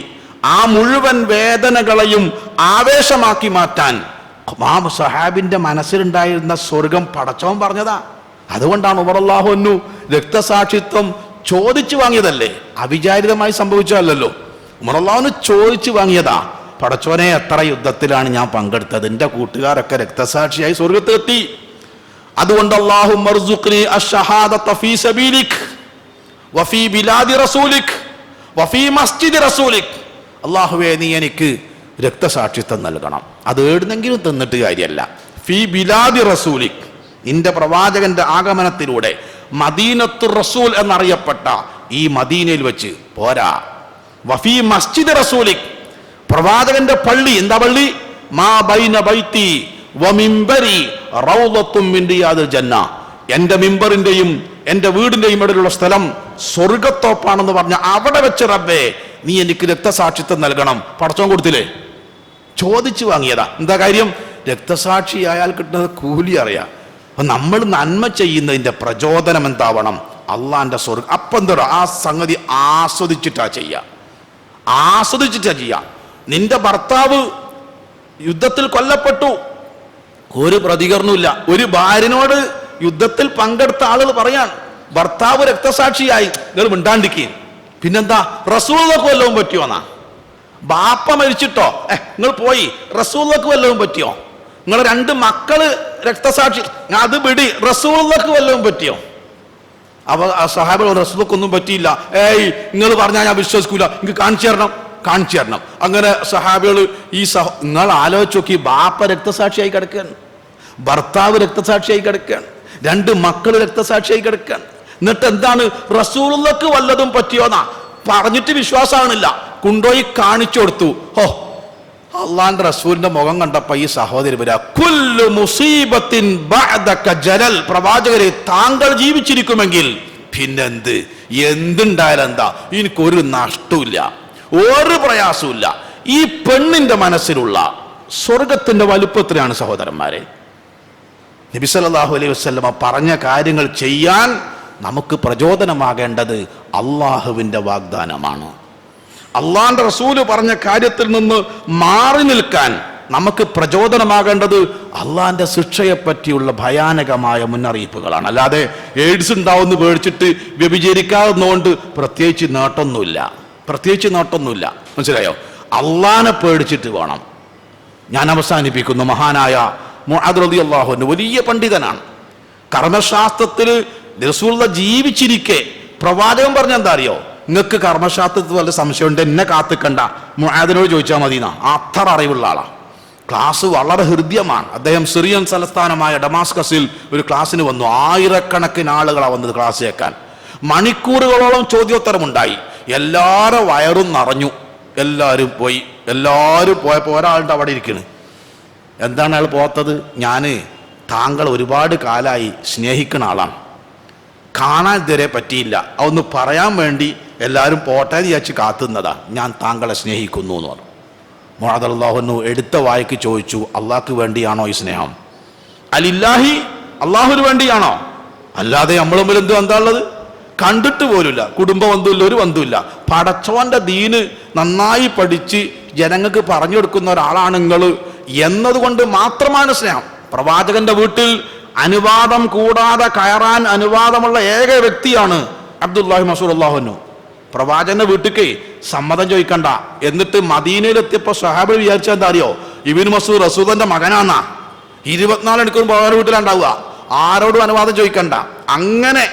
ആ മുഴുവൻ വേദനകളെയും ആവേശമാക്കി മാറ്റാൻ സഹാബിന്റെ മനസ്സിലുണ്ടായിരുന്ന സ്വർഗം പടച്ചവൻ പറഞ്ഞതാ. അതുകൊണ്ടാണ് ഉമർ റളിയല്ലാഹു അൻഹു രക്തസാക്ഷിത്വം ചോദിച്ചു വാങ്ങിയതല്ലേ, അവിചാരിതമായി സംഭവിച്ചതല്ലോ. ഉമർ റളിയല്ലാഹു അൻഹു ചോദിച്ചു വാങ്ങിയതാ. പടച്ചോനെ, എത്ര യുദ്ധത്തിലാണ് ഞാൻ പങ്കെടുത്തത്, എൻ്റെ കൂട്ടുകാരൊക്കെ രക്തസാക്ഷിയായി സ്വർഗത്തിലെത്തി. അതുകൊണ്ട് അല്ലാഹുമ്മർസുഖ്നി അശ്ശഹാദത ഫീ സബീലിക് വഫീ ബിലാദി റസൂലിക് വഫീ മസ്ജിദി റസൂലിക്. അല്ലാഹുവേ, നീ എനിക്ക് രക്തസാക്ഷിത്വം നൽകണം. അത് ഏടുന്നെങ്കിലും തന്നിട്ട് കാര്യമല്ല. ഫീ ബിലാദി റസൂലിക്, നിന്റെ പ്രവാചകന്റെ ആഗമനത്തിലൂടെ മദീനത്തുർ റസൂൽ എന്നറിയപ്പെട്ട ഈ മദീനയിൽ വെച്ച് പോരാ. വഫീ മസ്ജിദി റസൂലിക്, പ്രവാചകന്റെ പള്ളി. എന്താ പള്ളി? മാ ബൈന ബൈതി വ മിംബരി റൗളത്തും മിൻ റിയാദിൽ ജന്ന. എൻ്റെ മിമ്പറിന്റെയും എൻ്റെ വീടിന്റെയും ഇടയിലുള്ള സ്ഥലം സ്വർഗത്തോപ്പാണെന്ന് പറഞ്ഞ അവിടെ വെച്ച് റബ്ബേ നീ എനിക്ക് രക്തസാക്ഷിത്വം നൽകണം. പടച്ചോൻ കൊടുത്തില്ലേ? ചോദിച്ചു വാങ്ങിയതാ. എന്താ കാര്യം? രക്തസാക്ഷിയായാൽ കിട്ടുന്നത് കൂലി അറിയാം. അപ്പൊ നമ്മൾ നന്മ ചെയ്യുന്നതിന്റെ പ്രചോദനം എന്താവണം? അള്ളാന്റെ സ്വർഗ്ഗം. അപ്പം എന്താ ആ സംഗതി ആസ്വദിച്ചിട്ടാ ചെയ്യുക, ആസ്വദിച്ചിട്ടാ ചെയ്യുക. നിന്റെ ഭർത്താവ് യുദ്ധത്തിൽ കൊല്ലപ്പെട്ടു, ഒരു പ്രതികരണമില്ല. ഒരു ഭാര്യനോട് യുദ്ധത്തിൽ പങ്കെടുത്ത ആളുകൾ പറയാൻ ഭർത്താവ് രക്തസാക്ഷിയായി, നിങ്ങൾ മിണ്ടാണ്ടിരിക്കുകയും. പിന്നെന്താ, റസൂലുള്ളാഹിക്ക് വല്ലതും പറ്റിയോന്നാ? ബാപ്പ മരിച്ചിട്ടോ, നിങ്ങൾ പോയി, റസൂലുള്ളാഹിക്ക് വല്ലതും പറ്റിയോ? നിങ്ങൾ 2 മക്കള് രക്തസാക്ഷി, അത് വിടി, റസൂലുള്ളാഹിക്ക് വല്ലതും പറ്റിയോ? അപ്പൊ സഹാബികൾ റസൂലുള്ളാഹിക്കൊന്നും പറ്റിയില്ല. നിങ്ങൾ പറഞ്ഞാൽ ഞാൻ വിശ്വസിക്കൂല, എനിക്ക് കാണിച്ചു തരണം. അങ്ങനെ സഹാബികൾ നിങ്ങൾ ആലോചിച്ച് നോക്കി, ബാപ്പ രക്തസാക്ഷിയായി കിടക്കുകയാണ്, ഭർത്താവ് രക്തസാക്ഷിയായി കിടക്കുകയാണ്, 2 മക്കൾ രക്തസാക്ഷിയായി കിടക്കുകയാണ്. എന്നിട്ട് എന്താണ്, റസൂലുള്ളാഹിക്ക് വല്ലതും പറ്റിയോന്നാ പറഞ്ഞിട്ട് വിശ്വാസമാണില്ല, കൊണ്ടുപോയി കാണിച്ചു കൊടുത്തു. അള്ളാന്റെ റസൂലിന്റെ മുഖം കണ്ടപ്പോ ഈ സഹോദരി വരാ, കുല്ലു മുസീബത്തിൻ ബഅദക ജലൽ, പ്രവാചകരെ താങ്കൾ ജീവിച്ചിരിക്കുമെങ്കിൽ എന്തുണ്ടായാലും എന്താ, എനിക്കൊരു നഷ്ടമില്ല, ഒരു പ്രയാസമില്ല. ഈ പെണ്ണിന്റെ മനസ്സിലുള്ള സ്വർഗത്തിന്റെ വലുപ്പത്തിലാണ് സഹോദരന്മാരെ. നബി സല്ലല്ലാഹു അലൈഹി വസല്ലമ പറഞ്ഞ കാര്യങ്ങൾ ചെയ്യാൻ നമുക്ക് പ്രചോദനമാകേണ്ടത് അള്ളാഹുവിന്റെ വാഗ്ദാനമാണ്. അള്ളാന്റെ റസൂല് പറഞ്ഞ കാര്യത്തിൽ നിന്ന് മാറി നിൽക്കാൻ നമുക്ക് പ്രചോദനമാകേണ്ടത് അള്ളാന്റെ ശിക്ഷയെ പറ്റിയുള്ള ഭയാനകമായ മുന്നറിയിപ്പുകളാണ്. അല്ലാതെ എയ്ഡ്സ് ഉണ്ടാവുമെന്ന് പേടിച്ചിട്ട് വ്യഭിചരിക്കാവുന്നതുകൊണ്ട് പ്രത്യേകിച്ച് നേട്ടമൊന്നുമില്ല. മനസ്സിലായോ? അള്ളാനെ പേടിച്ചിട്ട് വേണം. ഞാൻ അവസാനിപ്പിക്കുന്നു. മഹാനായ മുഅദ് റളിയല്ലാഹു അൻഹു വലിയ പണ്ഡിതനാണ്. കർമ്മശാസ്ത്രത്തിൽ റസൂലുള്ളാഹി ജീവിച്ചിരിക്കെ പ്രവാചകൻ പറഞ്ഞ എന്താ അറിയോ? നിങ്ങൾക്ക് കർമ്മശാസ്ത്രത്തിൽ വല്ല സംശയമുണ്ട്, എന്നെ കാത്തിക്കണ്ട, മുആദിനോട് ചോദിച്ചാൽ മതി. അത്ര അറിവുള്ള ആളാണ്. ക്ലാസ് വളരെ ഹൃദ്യമാണ്. അദ്ദേഹം സിറിയൻ തലസ്ഥാനമായ ഡമാസ്കസിൽ ഒരു ക്ലാസ്സിന് വന്നു. 1000കണക്കിന് ആളുകളാണ് വന്നത് ക്ലാസ് കേൾക്കാൻ. മണിക്കൂറുകളോളം ചോദ്യോത്തരമുണ്ടായി. എല്ലാവരും വയറും നിറഞ്ഞു. എല്ലാവരും പോയപ്പോൾ ഒരാളുടെ അവിടെ ഇരിക്കണ്. എന്താണ് അയാൾ പോത്തത്? ഞാൻ താങ്കൾ ഒരുപാട് കാലമായി സ്നേഹിക്കുന്ന ആളാണ്, കാണാൻ ഇതുവരെ പറ്റിയില്ല, അതൊന്ന് പറയാൻ വേണ്ടി എല്ലാവരും പോട്ടെ വിചാരിച്ച് കാത്തുന്നതാ, ഞാൻ താങ്കളെ സ്നേഹിക്കുന്നു എന്ന് പറഞ്ഞു. മുഅദ് റളിയല്ലാഹു അൻഹു എടുത്ത വായ്ക്ക് ചോദിച്ചു, അള്ളാഹ്ക്ക് വേണ്ടിയാണോ ഈ സ്നേഹം? അലില്ലാഹി, അള്ളാഹുവിന് വേണ്ടിയാണോ? അല്ലാതെ നമ്മൾ തമ്മിൽ എന്താ ഉള്ളത്? കണ്ടിട്ട് പോലുമില്ല, കുടുംബ ബന്ധമില്ല, ഒരു ബന്ധമില്ല. പടച്ചോന്റെ ദീന് നന്നായി പഠിച്ച് ജനങ്ങൾക്ക് പറഞ്ഞു കൊടുക്കുന്ന ഒരാളാണ് നിങ്ങൾ എന്നതുകൊണ്ട് മാത്രമാണ് സ്നേഹം. പ്രവാചകന്റെ വീട്ടിൽ അനുവാദം കൂടാതെ കയറാൻ അനുവാദമുള്ള ഏക വ്യക്തിയാണ് അബ്ദുല്ലാഹി മസ്ഊദ് റളിയല്ലാഹു അൻഹു. പ്രവാചകന്റെ വീട്ടിലേക്ക് സമ്മതം ചോദിക്കണ്ട. എന്നിട്ട് മദീനയിലെത്തിയപ്പോൾ സ്വഹാബികൾ വിചാരിച്ചാൽ എന്താ അറിയോ? ഇബ്നു മസ്ഊദ് റസൂലിന്റെ മകനാന്നാ. 24 മണിക്കൂറും പ്രവാചകന്റെ വീട്ടിലുണ്ടാവുക, ആരോടും അനുവാദം ചോദിക്കണ്ട. അങ്ങനെ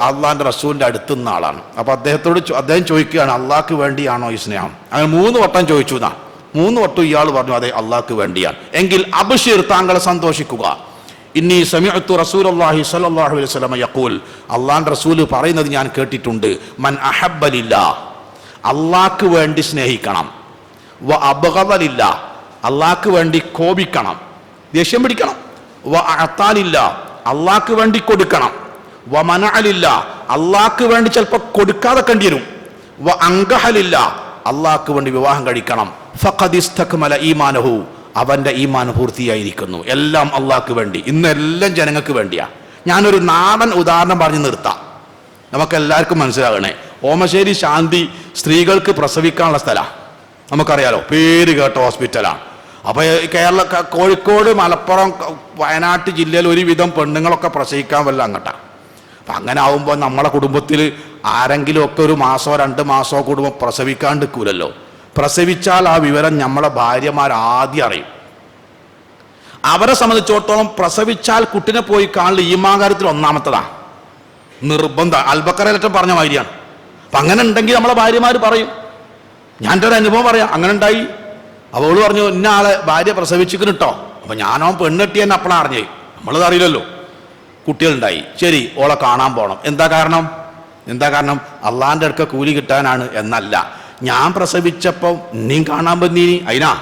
അള്ളാന്റെ റസൂലിന്റെ അടുത്ത് നിന്ന ആളാണ്. അപ്പൊ അദ്ദേഹം ചോദിക്കുകയാണ്, അള്ളാഹ്ക്ക് വേണ്ടിയാണോ ഈ സ്നേഹം? അങ്ങനെ 3 വട്ടം ചോദിച്ചു. 3 വട്ടം ഇയാൾ പറഞ്ഞു, അതെ, അള്ളാഹ്ക്ക് വേണ്ടിയാണ്. എങ്കിൽ അബ്ശിർ, താങ്കൾ സന്തോഷിക്കുക. ഇന്നി സമിഅ്തു റസൂലുള്ളാഹി സ്വല്ലല്ലാഹു അലൈഹി വസല്ലം യഖൂൽ, അള്ളാഹുവിന്റെ റസൂൽ പറയുന്നത് ഞാൻ കേട്ടിട്ടുണ്ട്. മൻ അഹബ്ബ ലില്ലാഹ്, അള്ളാഹ്ക്ക് വേണ്ടി സ്നേഹിക്കണം. വ അബ്ഗദ ലില്ലാഹ്, അള്ളാഹ്ക്ക് വേണ്ടി കോപിക്കണം, ദേഷ്യം പിടിക്കണം. വ അഅതാ ലില്ലാഹ്, അള്ളാഹ്ക്ക് വേണ്ടി കൊടുക്കണം. വ മനഅ ലില്ലാഹ്, അള്ളാഹ്ക്ക് വേണ്ടി ചിലപ്പോൾ കൊടുക്കാതെ കണ്ടിരും. വ അൻകഹ ലില്ലാഹ്, അള്ളാഹ്ക്ക് വേണ്ടി വിവാഹം കഴിക്കണം. ഫഖദ് ഇസ്തക്മല ഈമാനഹു, അവന്റെ ഈമാൻ പൂർത്തിയായിരിക്കുന്നു. എല്ലാം അള്ളാഹ്ക്ക് വേണ്ടി. ഇന്നെല്ലാം ജനങ്ങൾക്ക് വേണ്ടിയാ. ഞാനൊരു നാടൻ ഉദാഹരണം പറഞ്ഞു നിർത്താം, നമുക്കെല്ലാവർക്കും മനസ്സിലാകണേ. ഓമശ്ശേരി ശാന്തി സ്ത്രീകൾക്ക് പ്രസവിക്കാനുള്ള സ്ഥലമാണ്, നമുക്കറിയാലോ, പേര് കേട്ട ഹോസ്പിറ്റലാണ്. അപ്പൊ കോഴിക്കോട്, മലപ്പുറം, വയനാട്ട് ജില്ലയിൽ ഒരുവിധം പെണ്ണുങ്ങളൊക്കെ പ്രസവിക്കാൻ വല്ല അങ്ങോട്ടാണ്. അപ്പം അങ്ങനെ ആവുമ്പോൾ നമ്മളെ കുടുംബത്തിൽ ആരെങ്കിലും ഒക്കെ 1 മാസമോ 2 മാസമോ കൂടുമ്പോൾ പ്രസവിക്കാണ്ടിരിക്കൂലല്ലോ. പ്രസവിച്ചാൽ ആ വിവരം നമ്മളെ ഭാര്യമാർ ആദ്യം അറിയും. അവരെ സംബന്ധിച്ചിടത്തോളം പ്രസവിച്ചാൽ കുട്ടിനെ പോയി കാണൽ ഈമാൻ കാര്യത്തിൽ ഒന്നാമത്തതാണ്, നിർബന്ധം. അൽബക്കറയിലറ്റം പറഞ്ഞ മാതിരിയാണ്. അപ്പം അങ്ങനെ ഉണ്ടെങ്കിൽ നമ്മളെ ഭാര്യമാർ പറയും. ഞാൻ എൻ്റെ ഒരു അനുഭവം പറയാം. അങ്ങനെ ഉണ്ടായി. അവള് പറഞ്ഞു, ഇന്ന ആളെ ഭാര്യ പ്രസവിച്ചിരിക്കുന്നു കേട്ടോ. അപ്പം ഞാനോ പെണ്ണെട്ടി തന്നെ അപ്പോഴാണ് അറിഞ്ഞേ, നമ്മളത് അറിയില്ലല്ലോ. കുട്ടികളുണ്ടായി. ശരി, ഓളെ കാണാൻ പോകണം. എന്താ കാരണം? അള്ളാൻ്റെ അടുക്ക കൂലി കിട്ടാനാണ് എന്നല്ല. ഞാൻ പ്രസവിച്ചപ്പോൾ നീ കാണാൻ വന്നീനി, അതിനാ.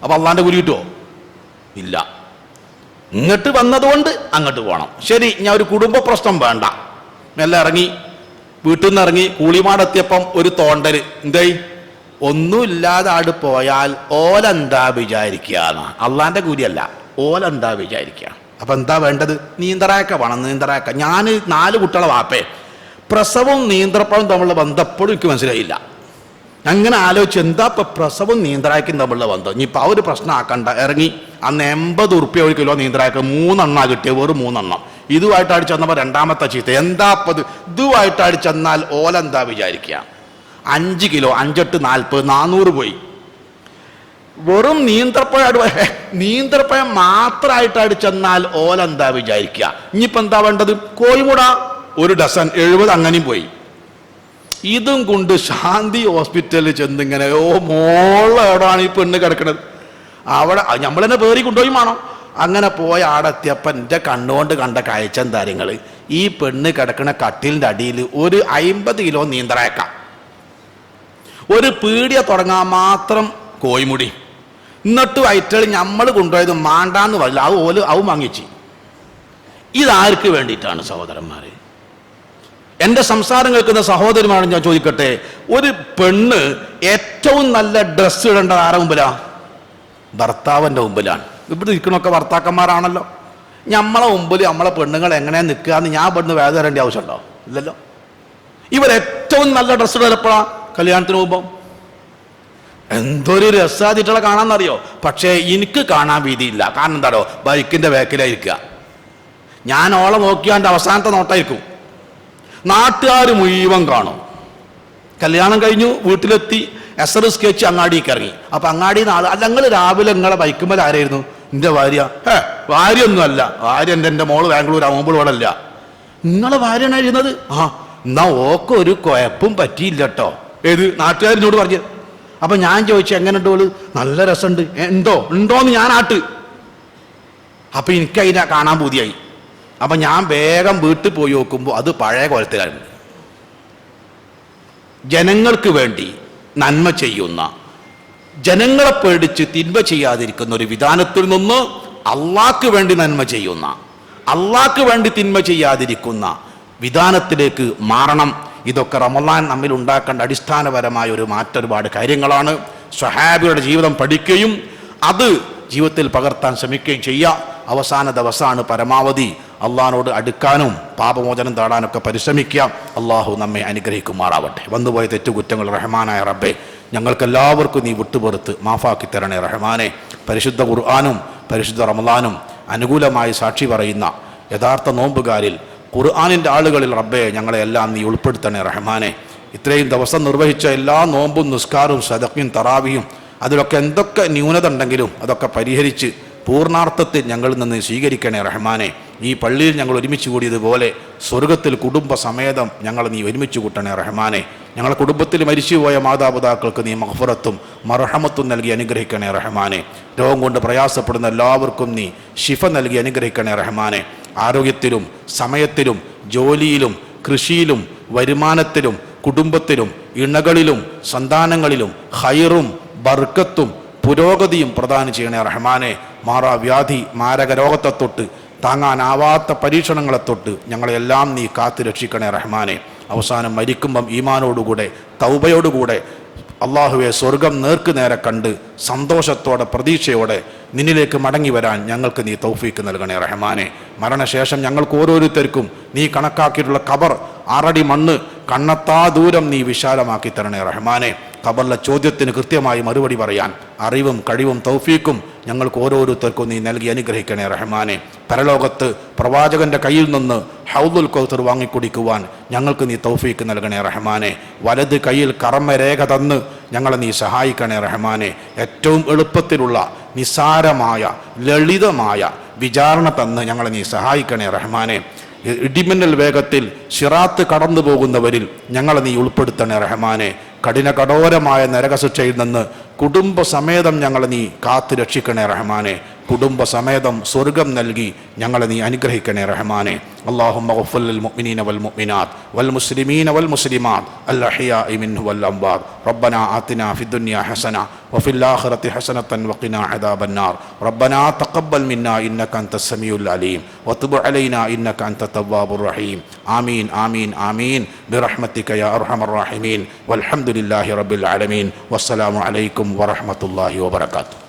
അപ്പം അള്ളാൻ്റെ കൂലി കിട്ടുമോ? ഇല്ല. ഇങ്ങോട്ട് വന്നതുകൊണ്ട് അങ്ങോട്ട് പോകണം. ശരി, ഞാൻ ഒരു കുടുംബ പ്രശ്നം വേണ്ട, എല്ലാം ഇറങ്ങി, വീട്ടിൽ നിന്ന് ഇറങ്ങി കൂളിമാടെത്തിയപ്പം ഒരു തോണ്ടല്. എന്തായി? ഒന്നുമില്ലാതെ ആട് പോയാൽ ഓലെന്താ വിചാരിക്കുക? അള്ളാൻ്റെ കൂലിയല്ല, ഓലെന്താ വിചാരിക്കുക? അപ്പം എന്താ വേണ്ടത്? നീന്തറാക്ക വേണം. നീന്തറാക്ക. ഞാൻ 4 കുട്ടികളെ വാപ്പേ, പ്രസവവും നീന്തപ്പഴവും തമ്മിലുള്ള ബന്ധം എപ്പോഴും എനിക്ക് മനസ്സിലായില്ല. അങ്ങനെ ആലോചിച്ച് എന്താ ഇപ്പം പ്രസവവും നീന്തറാക്കും തമ്മിലുള്ള ബന്ധം? ഇനിയിപ്പോൾ ആ ഒരു പ്രശ്നം ആക്കണ്ട. ഇറങ്ങി അന്ന് 80 ഉറുപ്പ്യ 1 കിലോ നീന്തറാക്ക 3 എണ്ണ കിട്ടിയ, വെറും 3 എണ്ണം. ഇതുമായിട്ട് അടിച്ചെന്നപ്പോൾ രണ്ടാമത്തെ ചീത്ത. എന്താ ഇപ്പത്? ഇതുമായിട്ട് അടിച്ചെന്നാൽ ഓലെന്താ വിചാരിക്കുക? 5 കിലോ 5 8 40 400 പോയി. വെറും നീന്തപ്പഴം മാത്രമായിട്ട് അടിച്ചെന്നാൽ ഓലെന്താ വിചാരിക്കുക? ഇനിയിപ്പോൾ എന്താ വേണ്ടത്? കോഴിമുട 1 ഡസൻ 70 അങ്ങനെയും പോയി. ഇതും കൊണ്ട് ശാന്തി ഹോസ്പിറ്റലിൽ ചെന്നിങ്ങനെ മോളെവിടാണ് ഈ പെണ്ണ് കിടക്കുന്നത്, അവിടെ നമ്മൾ തന്നെ പേറി കൊണ്ടുപോയി വേണം. അങ്ങനെ പോയ ആടെത്തിയപ്പം എൻ്റെ കണ്ണുകൊണ്ട് കണ്ട കാഴ്ച കാര്യങ്ങൾ, ഈ പെണ്ണ് കിടക്കുന്ന കട്ടിലിൻ്റെ അടിയിൽ ഒരു 50 കിലോ നീന്തറേക്കാം, ഒരു പീടിയ തുടങ്ങാൻ മാത്രം കോഴിമുടി, എന്നിട്ട് വയറ്റളി നമ്മൾ കൊണ്ടുപോയത് മാണ്ടാന്ന് പറയില്ല, അത് വാങ്ങിച്ച്. ഇതാർക്ക് വേണ്ടിയിട്ടാണ് സഹോദരന്മാരെ? എൻ്റെ സംസാരം കേൾക്കുന്ന സഹോദരിമാരോട് ഞാൻ ചോദിക്കട്ടെ, ഒരു പെണ്ണ് ഏറ്റവും നല്ല ഡ്രസ്സ് ഇടേണ്ടത് ആരുടെ മുമ്പിലാണ്? ഭർത്താവിൻ്റെ മുമ്പിലാണ്. ഇവിടെ നിൽക്കണമൊക്കെ ഭർത്താക്കന്മാരാണല്ലോ. നമ്മളെ മുമ്പിൽ നമ്മളെ പെണ്ണുങ്ങൾ എങ്ങനെയാണ് നിൽക്കുക എന്ന് ഞാൻ പെണ്ണ് വേദന തരേണ്ട ആവശ്യമുണ്ടോ? ഇല്ലല്ലോ. ഇവർ ഏറ്റവും നല്ല ഡ്രസ്സ് ഇടപ്പോഴാണ് കല്യാണത്തിന് പോകുമ്പോൾ. എന്തൊരു രസാദിട്ടുള്ള കാണാമെന്നറിയോ? പക്ഷേ എനിക്ക് കാണാൻ വീതിയില്ല. കാരണം എന്താണോ? ബൈക്കിൻ്റെ ബാക്കിലായിരിക്കുക. ഞാൻ ഓളെ നോക്കിയാണ്ട് അവസാനത്തെ നോട്ടായിരിക്കും. നാട്ടുകാർ മുഴുവൻ കാണും. കല്യാണം കഴിഞ്ഞു, വീട്ടിലെത്തി, എസർ സ്കെച്ച് അങ്ങാടിക്ക് ഇറങ്ങി. അപ്പം അങ്ങാടിയിൽ നിന്ന് അല്ല, നിങ്ങൾ രാവിലെ നിങ്ങളെ ബൈക്കുമ്പോൾ ആരായിരുന്നു? എൻ്റെ ഭാര്യ. ഭാര്യ ഒന്നും അല്ല, ഭാര്യ എൻ്റെ മോള് ബാംഗ്ലൂർ ആകുമ്പോൾ ഇവിടെ അല്ല. നിങ്ങളെ ഭാര്യയാണ് എഴുതുന്നത്. എന്നാ ഓക്ക് ഒരു കുഴപ്പവും പറ്റിയില്ല കേട്ടോ. ഏത് നാട്ടുകാരിനോട് പറഞ്ഞു. അപ്പം ഞാൻ ചോദിച്ചു, എങ്ങനെയുണ്ട് ഓള്? നല്ല രസമുണ്ട്. ഉണ്ടോന്ന് ഞാൻ അപ്പം എനിക്കതിനെ കാണാൻ പൂതിയായി. അപ്പം ഞാൻ വേഗം വീട്ടിൽ പോയി നോക്കുമ്പോൾ അത് പഴയ കോലത്തിലാണ്. ജനങ്ങൾക്ക് വേണ്ടി നന്മ ചെയ്യുന്ന, ജനങ്ങളെ പേടിച്ച് തിന്മ ചെയ്യാതിരിക്കുന്ന ഒരു വിധാനത്തിൽ നിന്ന് അള്ളാഹ്ക്ക് വേണ്ടി നന്മ ചെയ്യുന്ന, അള്ളാഹ്ക്ക് വേണ്ടി തിന്മ ചെയ്യാതിരിക്കുന്ന വിധാനത്തിലേക്ക് മാറണം. ഇതൊക്കെ റമളാൻ നമ്മിൽ ഉണ്ടാക്കേണ്ട അടിസ്ഥാനപരമായ ഒരു മാറ്റം. ഒരുപാട് കാര്യങ്ങളാണ്. സ്വഹാബിയുടെ ജീവിതം പഠിക്കുകയും അത് ജീവിതത്തിൽ പകർത്താൻ ശ്രമിക്കുകയും ചെയ്യുക. അവസാന ദിവസമാണ്, പരമാവധി അള്ളാഹിനോട് അടുക്കാനും പാപമോചനം തേടാനൊക്കെ പരിശ്രമിക്കുക. അള്ളാഹു നമ്മെ അനുഗ്രഹിക്കുമാറാവട്ടെ. വന്നുപോയ തെറ്റുകുറ്റങ്ങൾ റഹ്മാനായ റബ്ബേ ഞങ്ങൾക്കെല്ലാവർക്കും നീ വിട്ടുപുറത്ത് മാഫാക്കി തരണേ റഹ്മാനെ. പരിശുദ്ധ ഖുർആനും പരിശുദ്ധ റമളാനും അനുകൂലമായി സാക്ഷി പറയുന്ന യഥാർത്ഥ നോമ്പുകാരിൽ, ഖുർആനിൻ്റെ ആളുകളിൽ റബ്ബേ ഞങ്ങളെല്ലാം നീ ഉൾപ്പെടുത്തണേ റഹ്മാനെ. ഇത്രയും ദിവസം നിർവഹിച്ച എല്ലാ നോമ്പും നിസ്കാരവും സദഖയും തറാവിയും അതിലൊക്കെ എന്തൊക്കെ ന്യൂനത ഉണ്ടെങ്കിലും അതൊക്കെ പരിഹരിച്ച് പൂർണ്ണാർത്ഥത്തിൽ ഞങ്ങളിൽ നിന്ന് സ്വീകരിക്കണേ റഹ്മാനെ. ഈ പള്ളിയിൽ ഞങ്ങൾ ഒരുമിച്ച് കൂടിയതുപോലെ സ്വർഗത്തിൽ കുടുംബസമേതം ഞങ്ങൾ നീ ഒരുമിച്ച് കൂട്ടണേ റഹ്മാനെ. ഞങ്ങളുടെ കുടുംബത്തിൽ മരിച്ചുപോയ മാതാപിതാക്കൾക്ക് നീ മഗ്ഫിറത്തും മർഹമത്തും നൽകി അനുഗ്രഹിക്കണേ റഹ്മാനെ. രോഗം കൊണ്ട് പ്രയാസപ്പെടുന്ന എല്ലാവർക്കും നീ ശിഫ നൽകി അനുഗ്രഹിക്കണേ റഹ്മാനെ. ആരോഗ്യത്തിലും സമയത്തിലും ജോലിയിലും കൃഷിയിലും വരുമാനത്തിലും കുടുംബത്തിലും ഇണകളിലും സന്താനങ്ങളിലും ഖൈറും ബർക്കത്തും പുരോഗതിയും പ്രദാനം ചെയ്യണേ റഹ്മാനെ. മാറാവ്യാധി മാരക രോഗത്തെ തൊട്ട് താങ്ങാനാവാത്ത പരീക്ഷണങ്ങളെ തൊട്ട് ഞങ്ങളെല്ലാം നീ കാത്തു രക്ഷിക്കണേ റഹ്മാനെ. അവസാനം മരിക്കുമ്പം ഈമാനോടുകൂടെ തൗബയോടുകൂടെ അള്ളാഹുവെ സ്വർഗം നേർക്ക് നേരെ കണ്ട് സന്തോഷത്തോടെ പ്രതീക്ഷയോടെ നിന്നിലേക്ക് മടങ്ങി വരാൻ ഞങ്ങൾക്ക് നീ തൗഫീക്ക് നൽകണേ റഹ്മാനെ. മരണശേഷം ഞങ്ങൾക്ക് ഓരോരുത്തർക്കും നീ കണക്കാക്കിയിട്ടുള്ള ഖബർ 6 അടി മണ്ണ് കണ്ണെത്താ ദൂരം നീ വിശാലമാക്കി തരണേ റഹ്മാനെ. ഖബറിലെ ചോദ്യത്തിന് കൃത്യമായി മറുപടി പറയാൻ അറിവും കഴിവും തൗഫീക്കും ഞങ്ങൾക്ക് ഓരോരുത്തർക്കും നീ നൽകി അനുഗ്രഹിക്കണേ റഹ്മാനെ. പരലോകത്ത് പ്രവാചകന്റെ കയ്യിൽ നിന്ന് ഹൗദുൽ കൗസർ വാങ്ങിക്കുടിക്കുവാൻ ഞങ്ങൾക്ക് നീ തൗഫീക്ക് നൽകണേ റഹ്മാനെ. വലത് കയ്യിൽ കർമ്മരേഖ തന്ന് ഞങ്ങളെ നീ സഹായിക്കണേ റഹ്മാനെ. ഏറ്റവും എളുപ്പത്തിലുള്ള നിസ്സാരമായ ലളിതമായ വിചാരണ തന്ന് ഞങ്ങളെ നീ സഹായിക്കണേ റഹ്മാനെ. ഇടിമിന്നൽ വേഗത്തിൽ സിറാത്ത് കടന്നു പോകുന്നവരിൽ ഞങ്ങളെ നീ ഉൾപ്പെടുത്തണേ റഹ്മാനെ. കഠിനകഠോരമായ നരകശിക്ഷയിൽ നിന്ന് കുടുംബസമേതം ഞങ്ങളെ നീ കാത്തു രക്ഷിക്കണേ റഹ്മാനെ. കുടുംബസമേതം സ്വർഗം നൽകി ഞങ്ങളെ നീ അനുഗ്രഹിക്കണേ റഹ്മാനെ. അല്ലാഹുമ്മ ഗ്ഫിർ ലിൽ മുഅ്മിനീന വൽ മുഅ്മിനാത്ത് വൽ മുസ്ലിമീന വൽ മുസ്ലിമാത്ത് അൽ അഹ്യാഇ മിൻഹും വൽ അംവാത്ത്. റബ്ബനാ ആതിനാ ഫിദ്ദുനിയാ ഹസന വഫിൽ ആഖിറതി ഹസനതൻ വഖിനാ അദാബന്നാർ. റബ്ബനാ തഖബ്ബൽ മിന്നാ ഇന്നക അൻതസ് സമീഉൽ അലീം വതുബ് അലൈനാ ഇന്നക അൻതത് തവ്വാബുർ റഹീം. ആമീൻ ആമീൻ ആമീൻ ബിറഹ്മതിക യാ അർഹമർ റഹീമീൻ. വൽഹംദുലില്ലാഹി റബ്ബിൽ ആലമീൻ. വസ്സലാമു അലൈക്കും വറഹ്മത്തുള്ളാഹി വബറകാതുഹു.